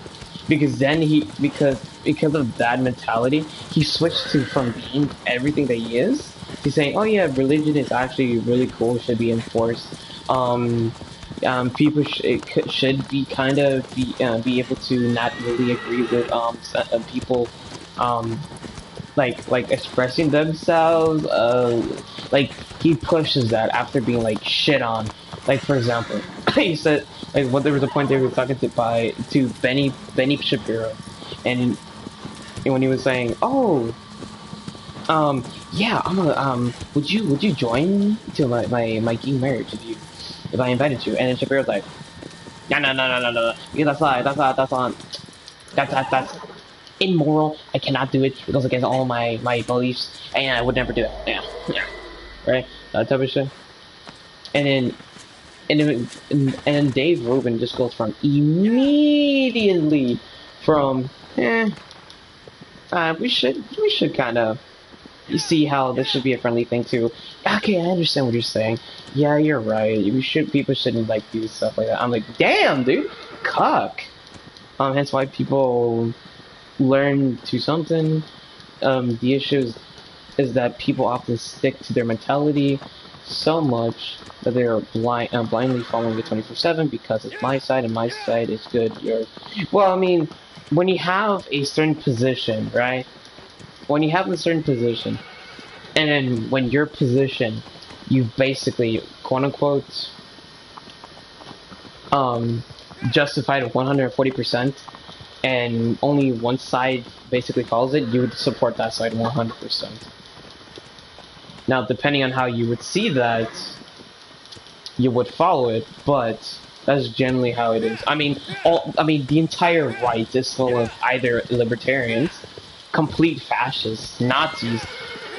[SPEAKER 1] because then because of that mentality he switched to from being everything that he is to saying, oh yeah, religion is actually really cool, should be enforced. um People should be kind of be able to not really agree with people um like expressing themselves. Like he pushes that after being like shit on. Like for example, he said like what there was a point they were talking to Benny Shapiro, and when he was saying, oh yeah, I'm a would you join to my gay marriage if I invited you? And then Shapiro's like, no, yeah, that's immoral. I cannot do it. It goes against all my beliefs, and I would never do it. Yeah, right, that type of shit. And then and then Dave Rubin just goes from immediately from we should kind of, you see how this should be a friendly thing too. Okay, I understand what you're saying. Yeah, you're right. People shouldn't like do stuff like that. I'm like, damn, dude, cuck. Hence why people learn to something. The issue is that people often stick to their mentality so much that they are blindly following it 24/7 because it's my side and my side is good. Well, I mean, when you have a certain position, right? When you have a certain position, and then when your position, you basically quote unquote justified 140%, and only one side basically follows it, you would support that side 100%. Now, depending on how you would see that, you would follow it, but that's generally how it is. I mean, the entire right is full of either libertarians, complete fascists, Nazis,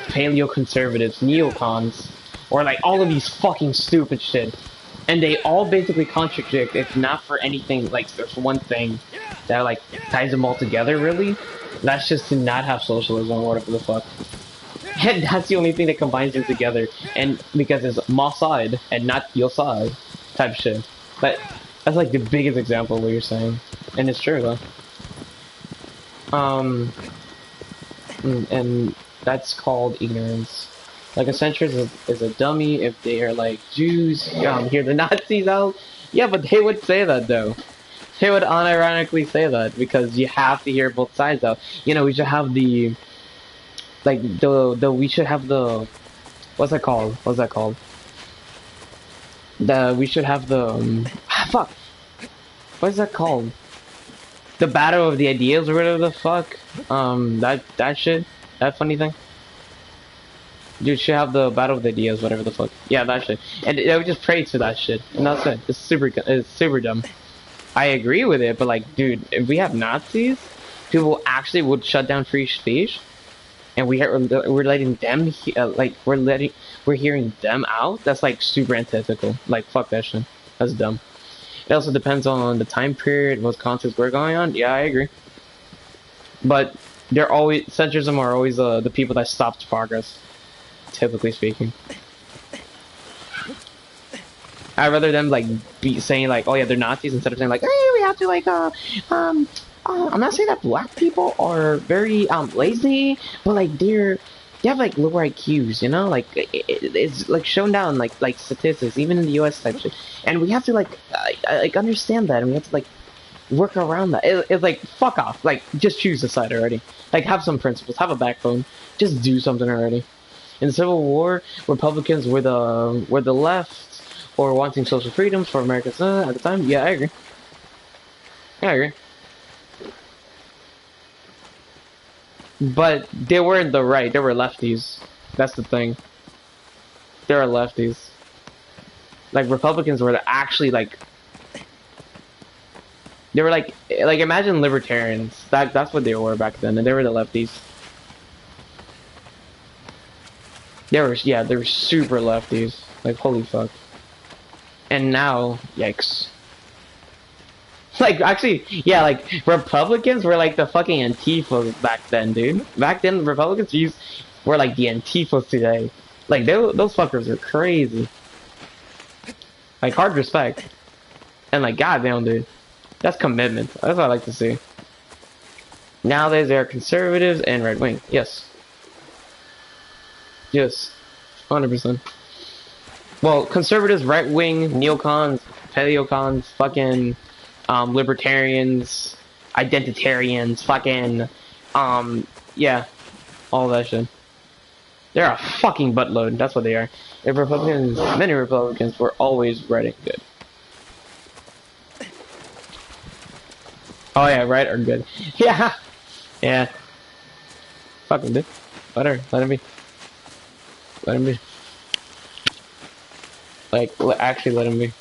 [SPEAKER 1] paleo-conservatives, neocons, or like all of these fucking stupid shit. And they all basically contradict, if not for anything, like there's one thing that like ties them all together really. That's just to not have socialism or whatever the fuck. And that's the only thing that combines them together. And because it's my side and not your side type shit. But that's like the biggest example of what you're saying. And it's true though. And that's called ignorance. Like a centrist is a dummy if they are like Jews, hear the Nazis out. Yeah, but they would say that though. They would unironically say that because you have to hear both sides out. You know, we should have the we should have the, what's that called? What's that called? We should have the fuck. What is that called? The battle of the ideas or whatever the fuck. That shit. That funny thing. You should have the battle of the ideas, whatever the fuck. Yeah, that shit. And they would just praise for that shit, and that's it. It's super dumb. I agree with it, but like, dude, if we have Nazis, people actually would shut down free speech, and we're letting them we're hearing them out. That's like super antithetical. Like, fuck that shit. That's dumb. It also depends on the time period, what context we're going on. Yeah, I agree. But centrism are always the people that stops progress, typically speaking. I'd rather them like be saying like, oh yeah, they're Nazis, instead of saying like, hey, we have to like I'm not saying that black people are very lazy, but like they have like lower IQs, you know, like it's like shown down like statistics, even in the US type shit, and we have to like understand that, and we have to like work around that. It's like, fuck off, like just choose a side already, like have some principles, have a backbone, just do something already. In the Civil War, Republicans were the left, or wanting social freedoms for Americans at the time. Yeah, I agree. Yeah, I agree. But they weren't the right. They were lefties. That's the thing. They were lefties. Like Republicans were actually like. They were like imagine libertarians. That's what they were back then, and they were the lefties. they were super lefties. Like holy fuck. And now, yikes. Like actually, yeah, like Republicans were like the fucking Antifas back then, dude. Back then, were like the Antifas today. Like those fuckers are crazy. Like hard respect. And like goddamn, dude, that's commitment. That's what I like to see. Nowadays, they are conservatives and right wing. Yes. Yes. 100%. Well, conservatives, right wing, neocons, paleocons, fucking libertarians, identitarians, fucking yeah, all that shit. They're a fucking buttload. That's what they are. If Republicans, many Republicans were always writing good. Oh yeah, right or good. Yeah, yeah. Fucking dude. Let him be. Let him be. Like, actually let him be.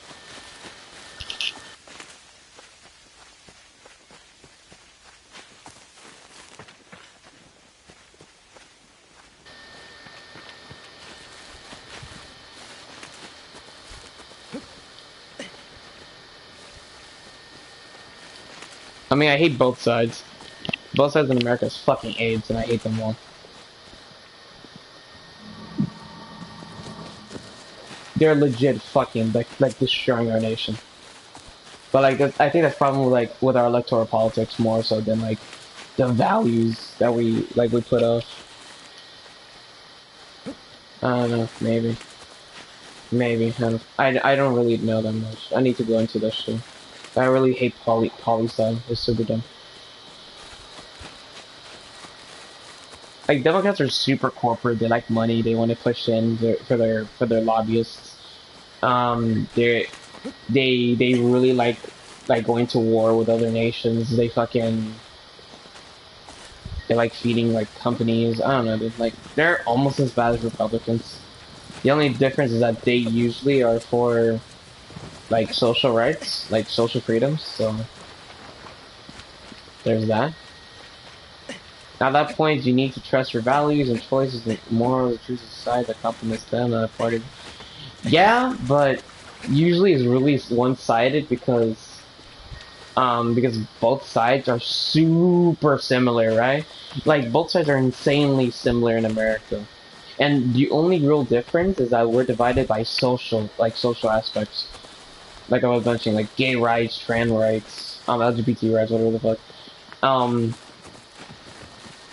[SPEAKER 1] I mean, I hate both sides. Both sides in America is fucking AIDS, and I hate them all. They're legit fucking like destroying our nation. But like, I think that's probably like with our electoral politics more so than like the values that we put up. I don't know, maybe. I don't really know that much. I need to go into this shit. I really hate poli sci. It's super dumb. Like Democrats are super corporate. They like money. They want to push in for their lobbyists. They really like going to war with other nations. They like feeding like companies. I don't know. They're almost as bad as Republicans. The only difference is that they usually are for like social rights, like social freedoms. So there's that. At that point, you need to trust your values and choices and morals to choose a side that complements them and a party. Yeah, but usually it's really one-sided because both sides are super similar, right? Like both sides are insanely similar in America. And the only real difference is that we're divided by social aspects. Like I was mentioning, like gay rights, trans rights, LGBT rights, whatever the fuck.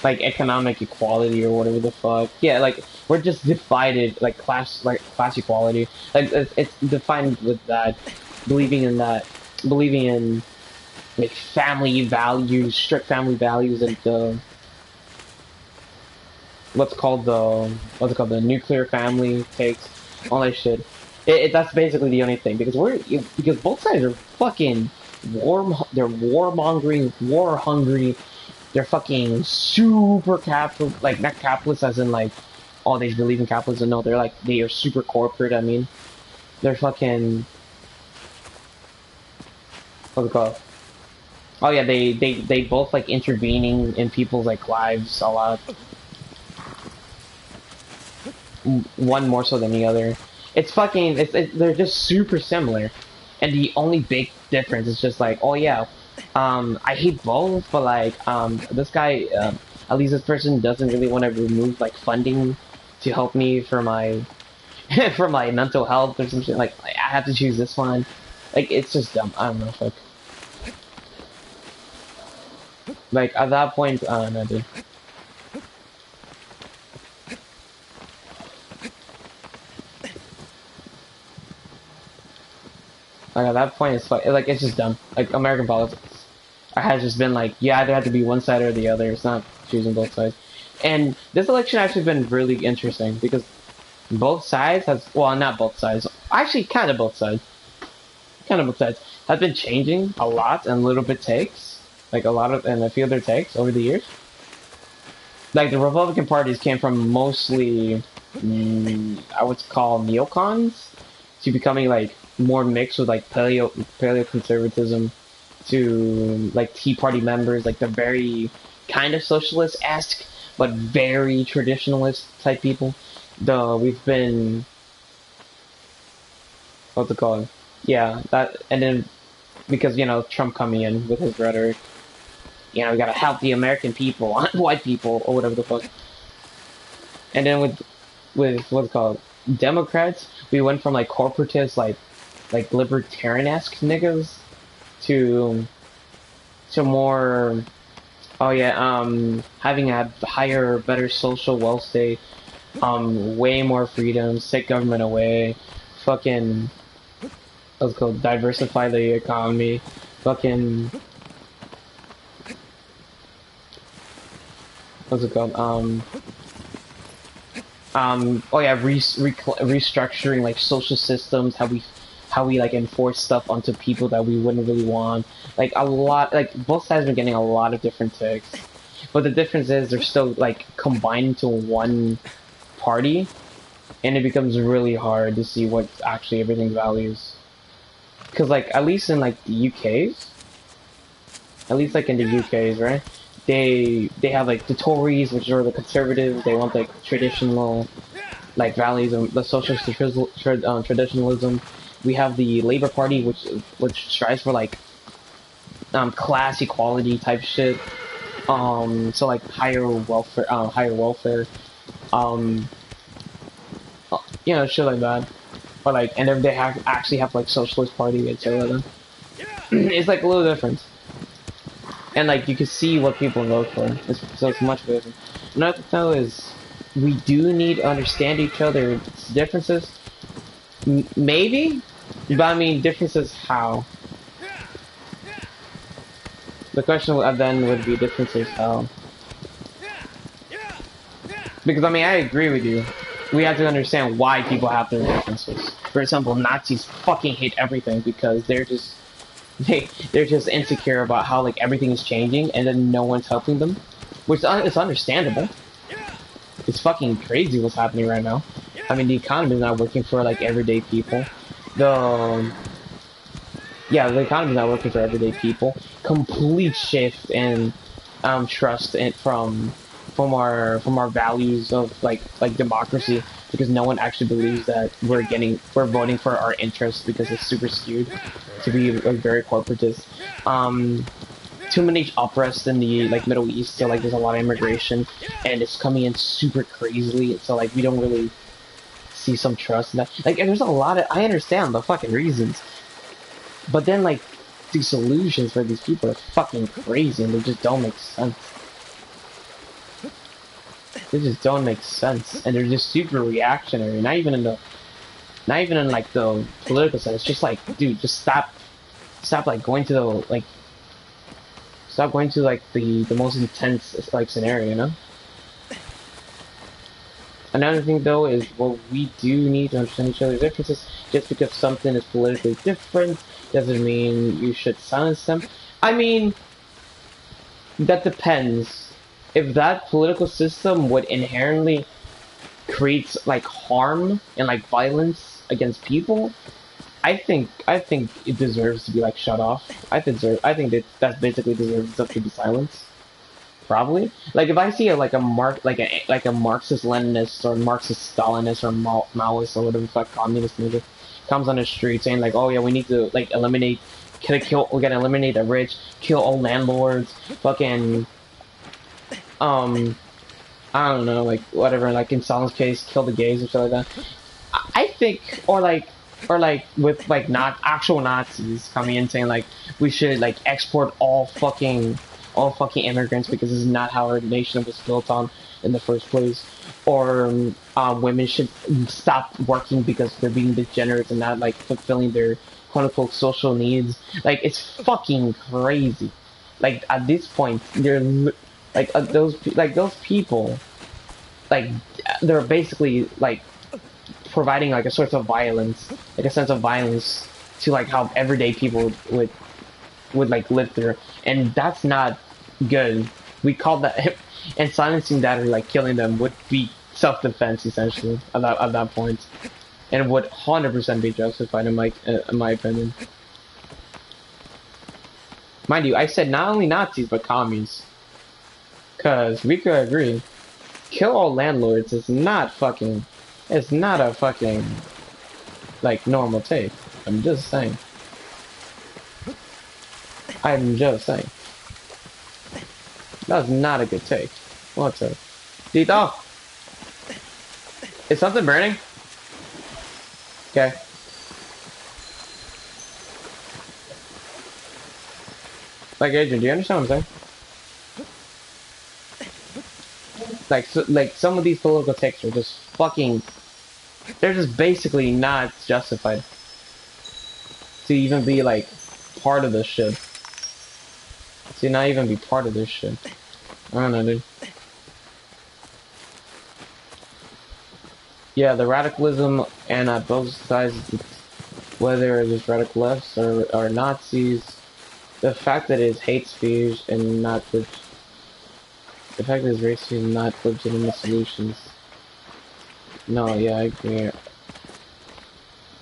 [SPEAKER 1] Like economic equality or whatever the fuck. Yeah, like we're just divided, like class equality. Like it's defined with that, believing in like family values, strict family values, and what's it called the nuclear family takes, all that shit. That's basically the only thing because because both sides are fucking they're warmongering, war hungry. They're fucking super capital, like not capitalist as in like, oh they believe in capitalism. No, they are super corporate. I mean, they're fucking what's it called? Oh yeah, they both like intervening in people's like lives a lot. One more so than the other. It's fucking. They're just super similar, and the only big difference is just like, oh yeah, I hate both, but like, this guy, at least this person doesn't really want to remove like funding to help me for my for my mental health or something. Like, I have to choose this one. Like, it's just dumb. I don't know, fuck. Like at that point, I don't know, dude. Like at that point, like it's just dumb. Like American politics, I has just been like, yeah, there had to be one side or the other. It's not choosing both sides. And this election actually been really interesting because both sides well, not both sides, actually kind of both sides have been changing a lot and little bit takes, like and a few of their takes over the years. Like the Republican parties came from mostly, I would call neocons to becoming like more mixed with like paleo conservatism to like Tea Party members, like the very kind of socialist-esque but very traditionalist type people. we've been, what's it called? Yeah, that, and then because Trump coming in with his rhetoric, we gotta help the American people, white people, or whatever the fuck. And then with what's it called, Democrats, we went from like corporatists, like libertarian-esque niggas to more, oh yeah, having a higher, better social wealth state, way more freedom, take government away, fucking, what's it called, diversify the economy, fucking, what's it called, oh yeah, restructuring like social systems, how we like enforce stuff onto people that we wouldn't really want. Like a lot, like both sides are getting a lot of different takes, but the difference is they're still like combined into one party, and it becomes really hard to see what actually everything values. Because like at least in like the UK's, at least like in the UK's, right? They have like the Tories, which are the conservatives. They want like traditional like values and the social traditionalism. We have the Labour Party, which strives for like class equality type shit. So like higher welfare. Um, shit like that. But like, and then they actually have like socialist party and shit like that. It's like a little different. And like you can see what people vote for. So it's much different. Another thing though is we do need to understand each other's differences. Maybe, but I mean differences how. The question then would be differences how. Because I mean I agree with you. We have to understand why people have their differences. For example, Nazis fucking hate everything because they're just insecure about how like everything is changing and then no one's helping them, which is understandable. It's fucking crazy what's happening right now. I mean the economy is not working for like everyday people. The economy is not working for everyday people. Complete shift in trust from our values of like democracy, because no one actually believes that we're voting for our interests, because it's super skewed to be like very corporatist. Too many unrest in the like Middle East, so like there's a lot of immigration and it's coming in super crazily, so like we don't really see some trust in that. Like, and there's a lot of, I understand the fucking reasons, but then like the solutions for these people are fucking crazy and they just don't make sense. They just don't make sense, and they're just super reactionary. Not even in like the political sense. Just like, dude, just stop like going to the stop going to like the most intense like scenario, you know. Another thing though is, well, we do need to understand each other's differences. Just because something is politically different doesn't mean you should silence them. I mean, that depends. If that political system would inherently create like harm and like violence against people, I think it deserves to be like shut off. I think that basically deserves to be silenced. Probably. Like if I see like a Marxist Leninist or Marxist Stalinist or Maoist or whatever the fuck communist nigga comes on the street saying like, oh yeah, we need to like we gotta eliminate the rich, kill all landlords, fucking I don't know, like whatever, like in Stalin's case, kill the gays or shit like that. I think, or like with like not actual Nazis coming in saying like we should like export all fucking immigrants because this is not how our nation was built on in the first place. Or women should stop working because they're being degenerates and not like fulfilling their quote unquote social needs. Like it's fucking crazy. Like at this point, they're like those people, like they're basically like providing like a sort of violence, like a sense of violence to like how everyday people would like live through, and that's not good. We call that, and silencing that or like killing them would be self-defense essentially at that point, and would 100% be justified in my opinion. Mind you, I said not only Nazis but commies, because we could agree, kill all landlords is not fucking It's not a fucking like normal take. I'm just saying. I'm just saying. That's not a good take. What's up? Dito! Is something burning? Okay. Like, Adrian, do you understand what I'm saying? Like, so, like, some of these political takes are just fucking... They're just basically not justified. To even be, like, part of this shit. To not even be part of this shit. I don't know, dude. Yeah, the radicalism and both sides, whether it's radical lefts or Nazis, the fact that it's hate speech and not the fact that it's racist and not legitimate solutions. No, yeah, I agree.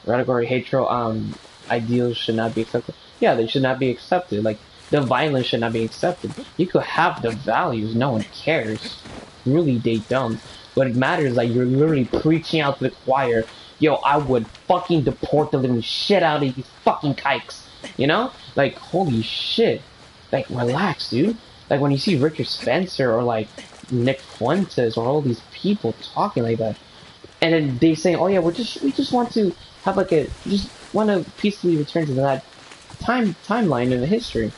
[SPEAKER 1] Radical or hateful ideals should not be accepted. Yeah, they should not be accepted. Like, the violence should not be accepted. You could have the values, no one cares. Really, they don't. What it matters is like you're literally preaching out to the choir, yo, I would fucking deport the living shit out of these fucking kikes. You know? Like, holy shit. Like, relax, dude. Like, when you see Richard Spencer or like Nick Fuentes or all these people talking like that, and then they say, oh yeah, we just want to have like just want to peacefully return to that timeline in the history.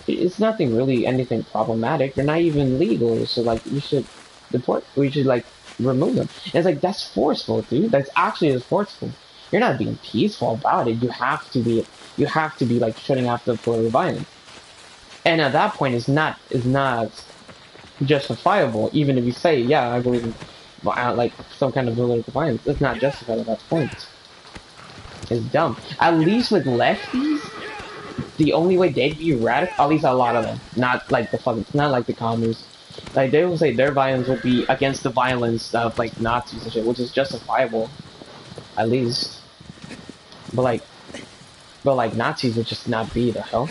[SPEAKER 1] It's nothing really anything problematic. They're not even legal, so like we should deport. We should like remove them. And it's like that's forceful, dude. That's actually just forceful. You're not being peaceful about it. You have to be. You have to be like shutting off the political violence. And at that point, it's not justifiable. Even if you say, yeah, I believe in like some kind of political violence, it's not justified at that point. It's dumb. At least with lefties, the only way they'd be radical, at least a lot of them, not like not like the communists. Like they will say their violence will be against the violence of like Nazis and shit, which is justifiable, at least. But like Nazis would just not be the hell.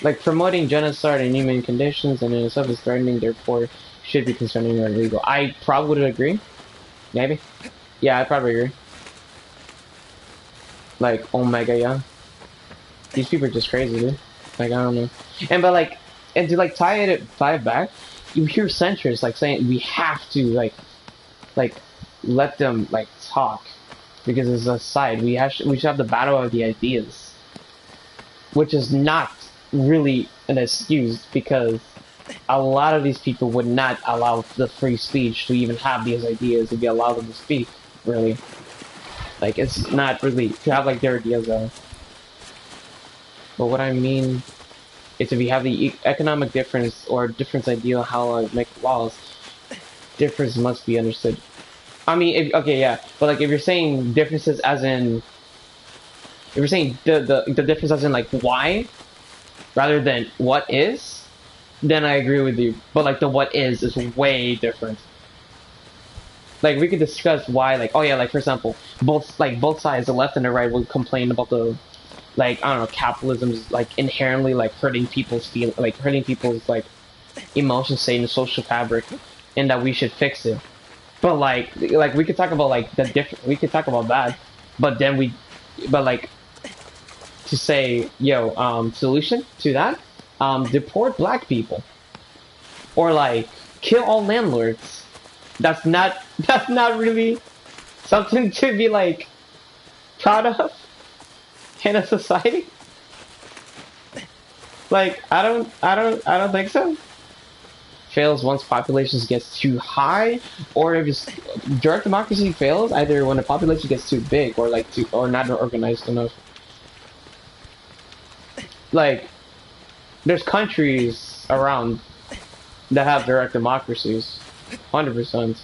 [SPEAKER 1] Like promoting genocide and inhuman conditions and in itself is threatening, therefore should be concerning or illegal. I probably would agree. Maybe. Yeah, I probably agree. Like Omega, yeah. These people are just crazy, dude. Like I don't know. And to like tie it back, you hear centrists like saying we have to like let them like talk because it's a side. We should have the battle of the ideas, which is not really an excuse because a lot of these people would not allow the free speech to even have these ideas if you allow them to speak. Really, like it's not really to have like their ideas on. But what I mean is if you have the economic difference or difference idea how to make laws, difference must be understood. I mean, okay, yeah, but like if you're saying differences as in, if you're saying the difference as in like why, rather than what is, then I agree with you. But like the what is way different. Like we could discuss why, like oh yeah, like for example, both sides, the left and the right, would complain about the like I don't know, capitalism is like inherently like hurting people's like emotions, say in the social fabric, and that we should fix it. But like we could talk about like we could talk about that, but then like to say solution to that, deport black people, or like kill all landlords. That's not really something to be like proud of in a society. Like I don't think so. Fails once populations gets too high, or if it's direct democracy fails either when the population gets too big or like or not organized enough. Like there's countries around that have direct democracies, 100%,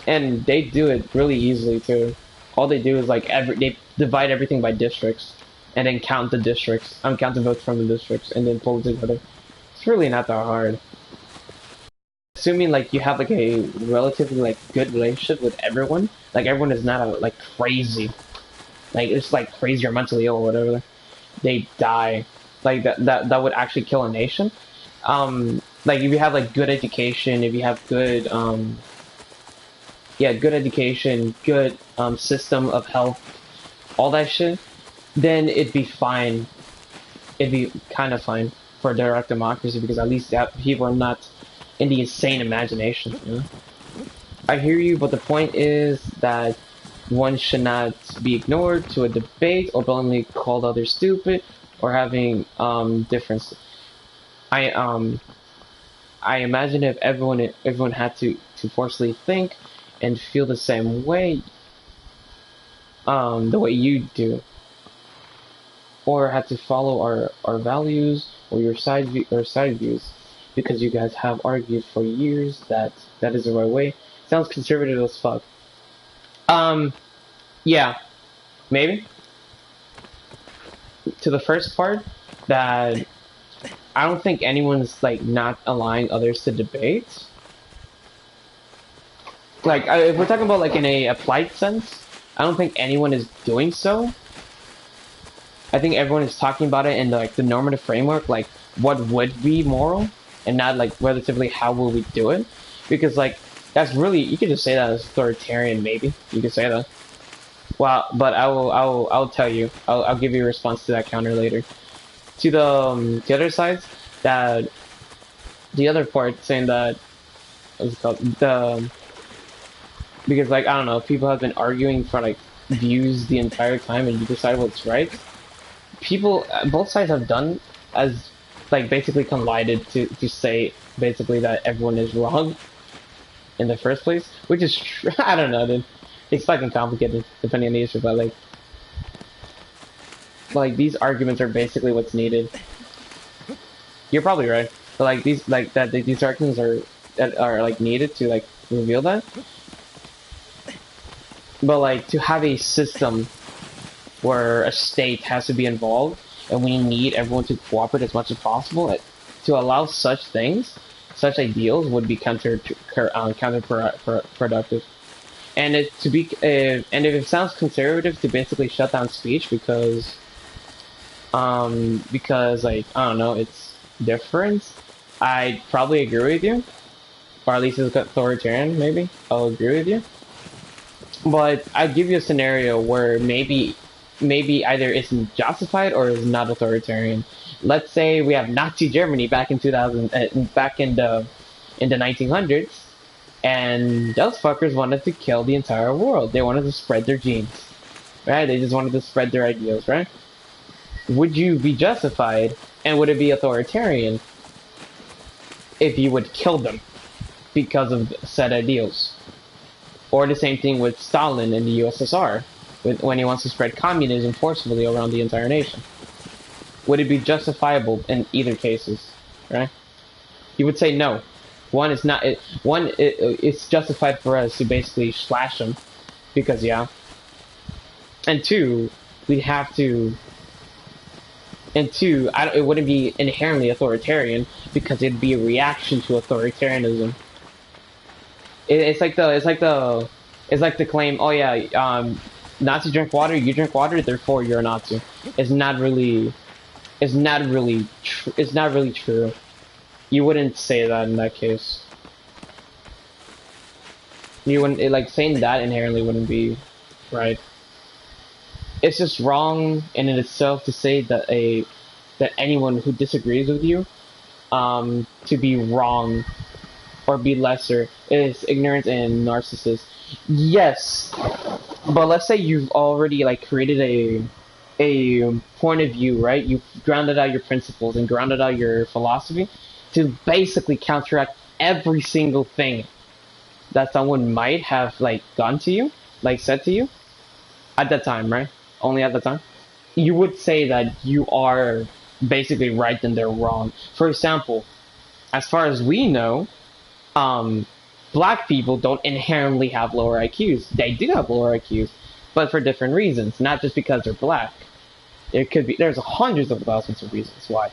[SPEAKER 1] and they do it really easily too. All they do is like they divide everything by districts, and then count the districts. Count the votes from the districts, and then pull it together. It's really not that hard. Assuming like you have like a relatively like good relationship with everyone, like everyone is not like crazy, like it's like crazy or mentally ill or whatever. They die. Like that would actually kill a nation. Like if you have like good education, if you have good yeah, good education, good system of health, all that shit, then it'd be fine. It'd be kind of fine for direct democracy because at least that people are not in the insane imagination. You know? I hear you, but the point is that one should not be ignored to a debate or blatantly called others stupid or having difference. I um I imagine if everyone had to forcefully think and feel the same way the way you do, or had to follow our values or your side views, because you guys have argued for years that that is the right way. Sounds conservative as fuck. Um, yeah, maybe to the first part that I don't think anyone's like not allowing others to debate. Like if we're talking about like in a applied sense, I don't think anyone is doing so. I think everyone is talking about it in like the normative framework, like what would be moral, and not like relatively how will we do it, because like that's really you could just say that as authoritarian. Maybe you could say that. Well, but I'll tell you. I'll give you a response to that counter later. To the other sides, that the other part saying that what's it called the because like I don't know, people have been arguing for like views the entire time, and you decide what's right. People, both sides have done as like basically collided to say basically that everyone is wrong in the first place, which is I don't know, dude. It's fucking complicated depending on the issue, but like these arguments are basically what's needed. You're probably right, but like these like that these arguments are that are like needed to like reveal that. But like to have a system where a state has to be involved and we need everyone to cooperate as much as possible, to allow such things, such ideals would be counterproductive. And it to be and if it sounds conservative to basically shut down speech because like I don't know, it's different, I'd probably agree with you, or at least it's authoritarian. Maybe I'll agree with you. But I'd give you a scenario where maybe either it's justified or it's not authoritarian. Let's say we have Nazi Germany back in 2000, back in the 1900s, and those fuckers wanted to kill the entire world. They wanted to spread their genes, right? They just wanted to spread their ideals, right? Would you be justified, and would it be authoritarian if you would kill them because of said ideals? Or the same thing with Stalin in the USSR, when he wants to spread communism forcefully around the entire nation. Would it be justifiable in either cases, right? You would say no. One is not. It's justified for us to basically slash them, because yeah. And two, we have to. And two, it wouldn't be inherently authoritarian because it'd be a reaction to authoritarianism. It's like the claim. Oh yeah, Nazi drink water. You drink water, therefore you're a Nazi. It's not really. It's not really. It's not really true. You wouldn't say that in that case. You wouldn't like saying that inherently wouldn't be right. It's just wrong in itself to say that anyone who disagrees with you to be wrong or be lesser is ignorant and narcissist. Yes, but let's say you've already like created a point of view, right? You've grounded out your principles and grounded out your philosophy to basically counteract every single thing that someone might have like gone to you, like said to you at that time, right? Only at the time. You would say that you are basically right and they're wrong. For example, as far as we know, black people don't inherently have lower IQs. They do have lower IQs, but for different reasons, not just because they're black. There's hundreds of thousands of reasons why,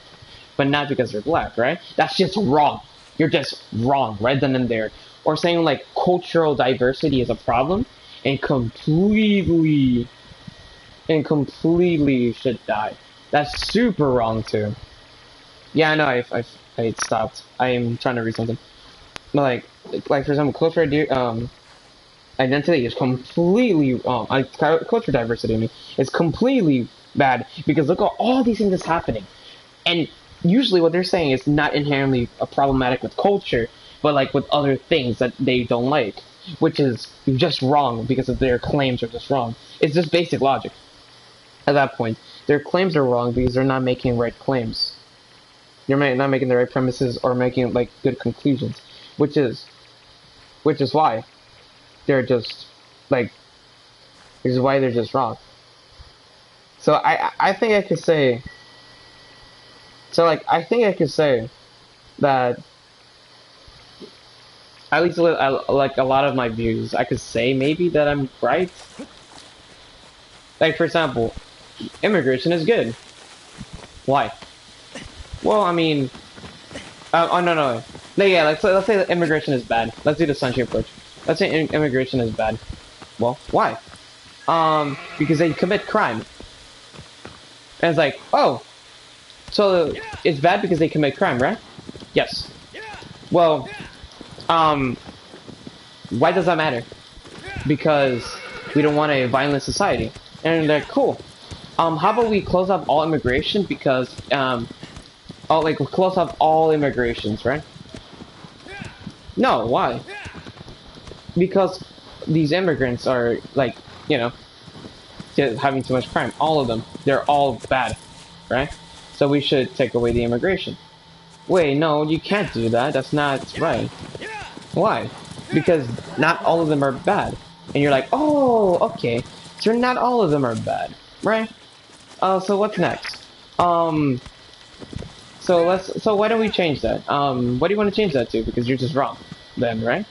[SPEAKER 1] but not because they're black, right? That's just wrong. You're just wrong right then and there. Or saying like cultural diversity is a problem and completely should die. That's super wrong too. Yeah, I know. I stopped. I am trying to read something. But like for example, cultural identity is completely culture diversity. I mean, is completely bad because look at all these things that's happening, and usually what they're saying is not inherently a problematic with culture, but like with other things that they don't like, which is just wrong because of their claims are just wrong. It's just basic logic. At that point, their claims are wrong because they're not making right claims. They're not making the right premises or making like good conclusions, which is why they're just like, which is why they're just wrong. So I think I could say. So like I think I could say that at least like a lot of my views, I could say maybe that I'm right. Like for example, immigration is good. Why? Well, I mean, oh no, yeah. Let's say that immigration is bad. Let's do the sunshine approach. Let's say immigration is bad. Well, why? Because they commit crime. And it's like, oh, so it's bad because they commit crime, right? Yes. Well, why does that matter? Because we don't want a violent society. And they're cool. How about we close up all immigration because, close up all immigrations, right? No, why? Because these immigrants are, like, you know, having too much crime. All of them. They're all bad, right? So we should take away the immigration. Wait, no, you can't do that. That's not right. Why? Because not all of them are bad. And you're like, oh, okay. So not all of them are bad, right? So what's next? So why don't we change that? What do you want to change that to? Because you're just wrong, then, right?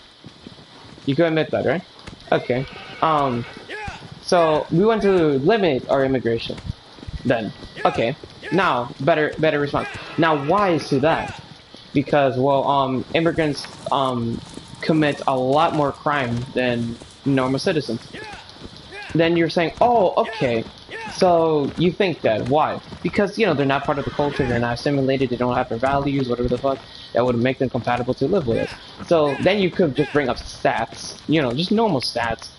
[SPEAKER 1] You can admit that, right? Okay. So we want to limit our immigration, then. Okay. Now, better response. Now, why is to that? Because, well, immigrants, commit a lot more crime than normal citizens. Then you're saying, oh, okay. So you think that. Why? Because, you know, they're not part of the culture, they're not assimilated, they don't have their values, whatever the fuck, that would make them compatible to live with us. So then you could just bring up stats, you know, just normal stats.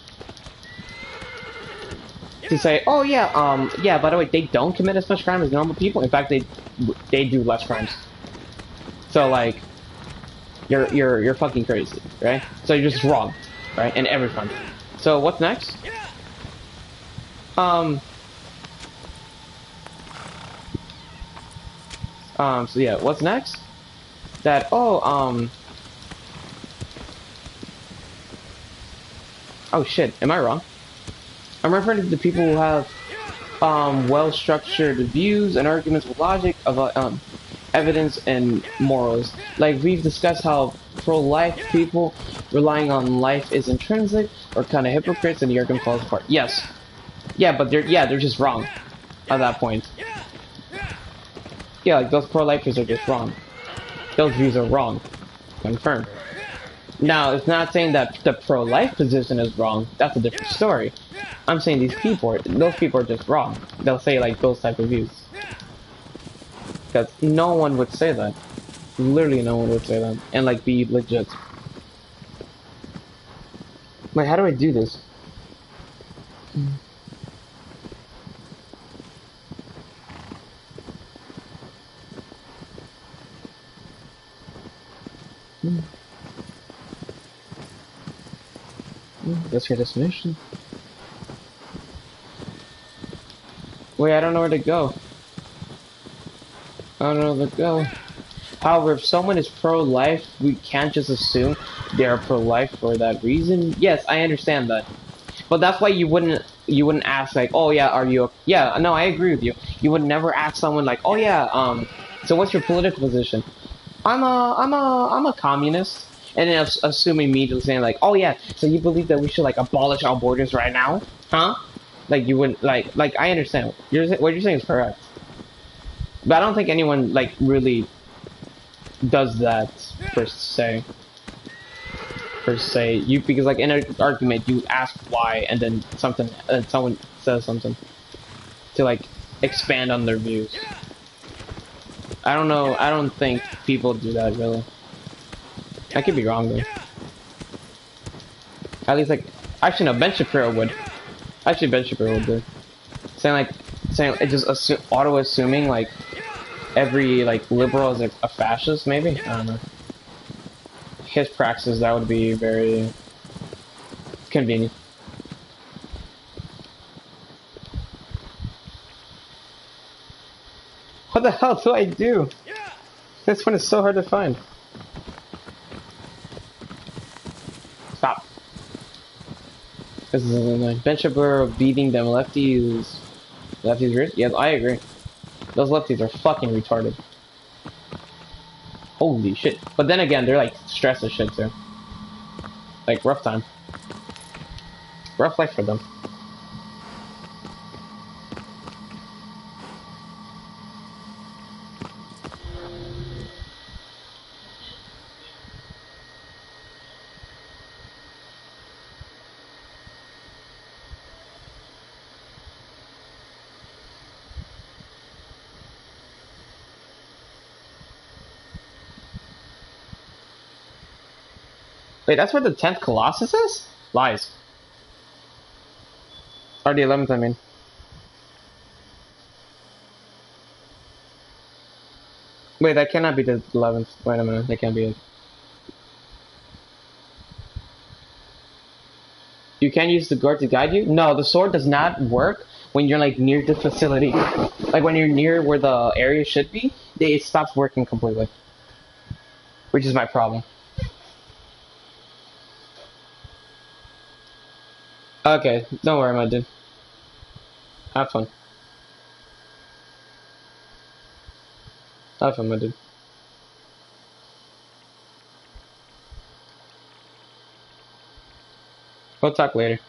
[SPEAKER 1] To say, oh yeah, yeah, by the way, they don't commit as much crime as normal people. In fact, they do less crimes. So like, you're fucking crazy, right? So you're just wrong, right? In every front. So what's next? So yeah, what's next? That, oh shit, am I wrong? I'm referring to the people who have, well-structured views and arguments with logic about, evidence and morals. Like, we've discussed how pro-life people relying on life is intrinsic or kind of hypocrites and the argument falls apart. Yes. Yeah, but they're just wrong at that point. Yeah, like those pro-lifers are just wrong. Those views are wrong. Confirmed. Now, it's not saying that the pro-life position is wrong. That's a different story. I'm saying those people are just wrong. They'll say like those type of views. Because no one would say that. Literally no one would say that. And like be legit. Wait, how do I do this? That's your destination. Wait, I don't know where to go. I don't know where to go. However, if someone is pro-life, we can't just assume they are pro-life for that reason. Yes, I understand that. But that's why you wouldn't ask like, oh yeah, are you? Yeah, no, I agree with you. You would never ask someone like, oh yeah, so what's your political position? I'm a communist. And then assuming immediately saying like, oh yeah, so you believe that we should like abolish our borders right now, huh? Like you wouldn't like I understand what you're saying is correct, but I don't think anyone like really does that per se. You because like in an argument you ask why and then someone says something to like expand on their views. I don't know. I don't think people do that really. I could be wrong though. At least like Actually, no, Ben Shapiro would. Actually, Ben Shapiro would do. Saying it just auto assuming like every like liberal is a fascist. Maybe I don't know. His praxis that would be very convenient. What the hell do I do? This one is so hard to find. Stop. This is annoying. Ben Shapiro beating them lefties. Lefties rich? Yes, I agree. Those lefties are fucking retarded. Holy shit. But then again, they're like stressed as shit too. Like rough time. Rough life for them. Wait, that's where the 10th Colossus is? Lies. Or the 11th, I mean. Wait, that cannot be the 11th. Wait a minute, that can't be it. You can't use the guard to guide you? No, the sword does not work when you're like near the facility. Like when you're near where the area should be, it stops working completely. Which is my problem. Okay, don't worry, my dude. Have fun. Have fun, my dude. We'll talk later.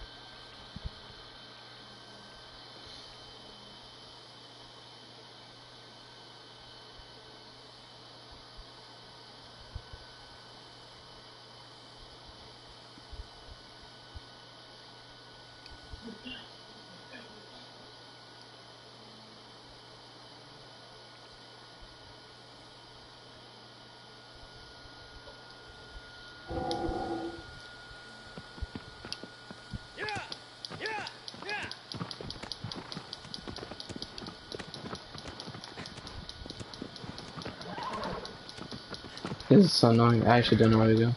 [SPEAKER 1] This is so annoying. I actually don't know what to do.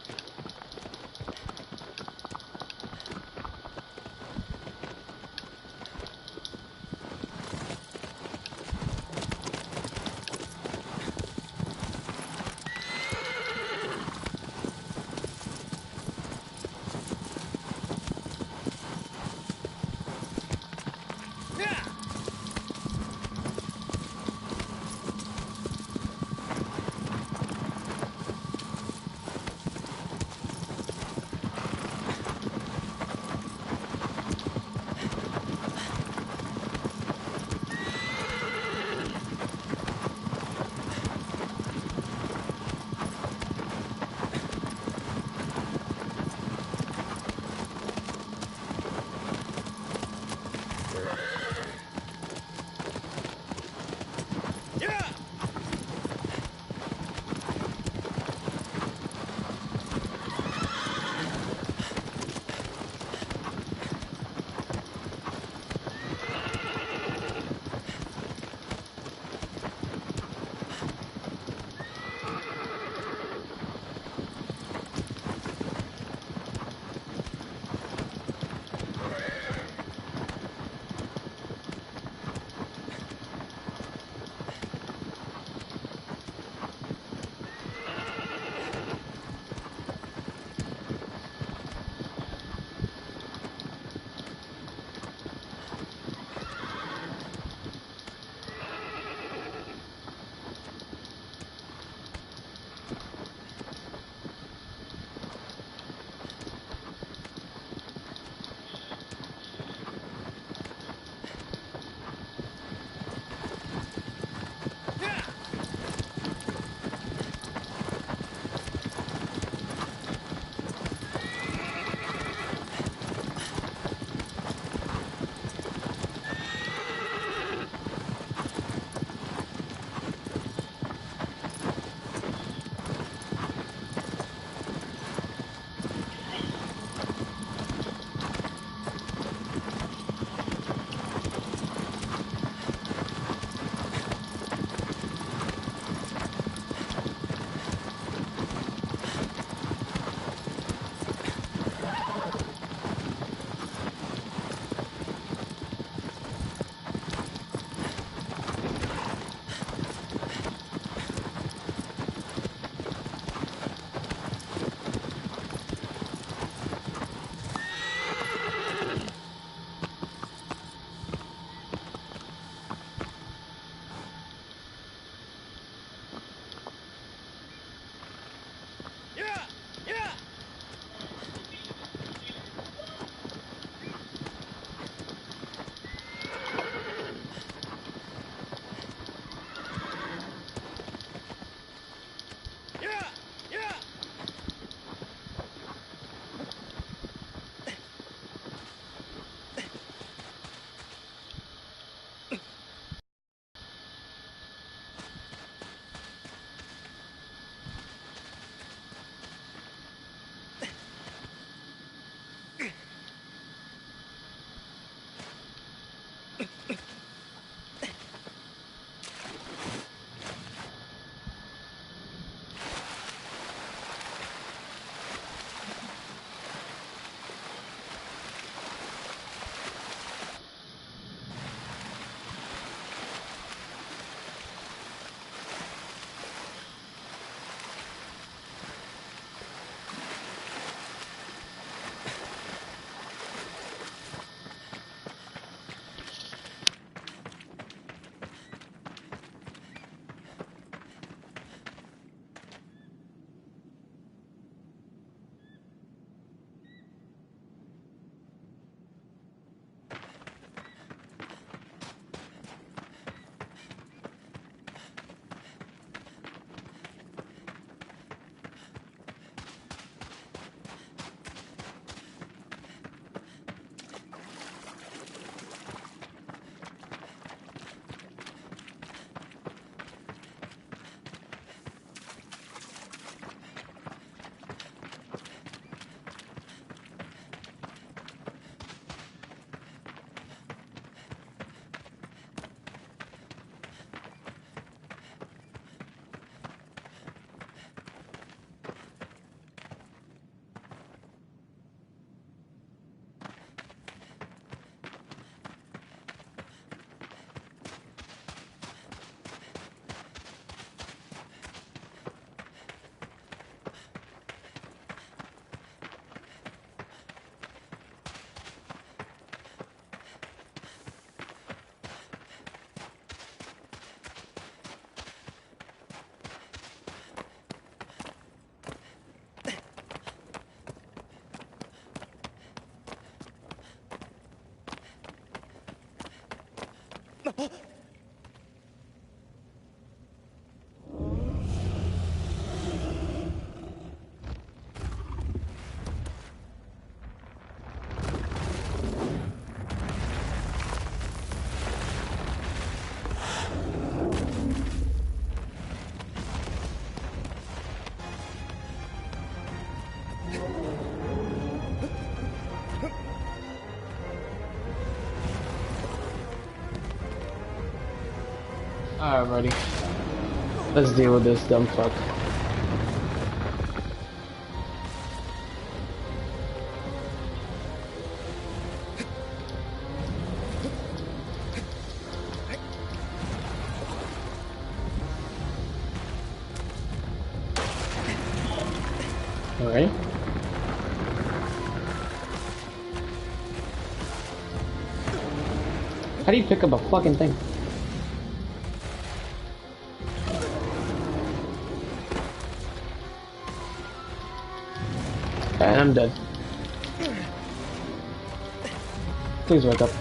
[SPEAKER 1] Alright, buddy. Let's deal with this dumb fuck. Alright. How do you pick up a fucking thing? And I'm dead. Please wake up.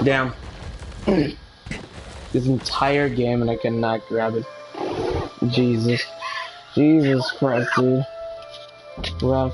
[SPEAKER 1] Damn. This entire game and I cannot grab it. Jesus. Jesus Christ, dude. Rough.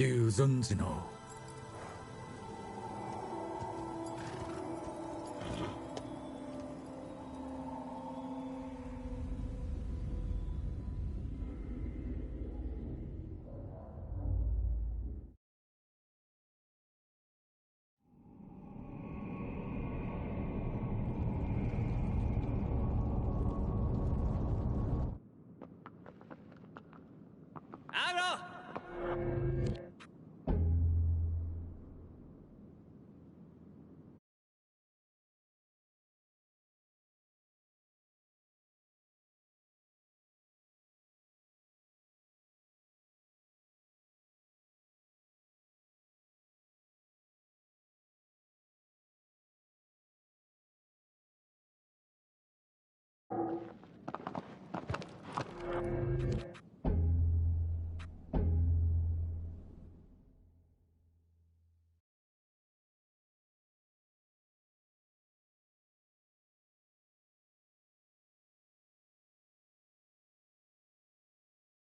[SPEAKER 2] Do you know?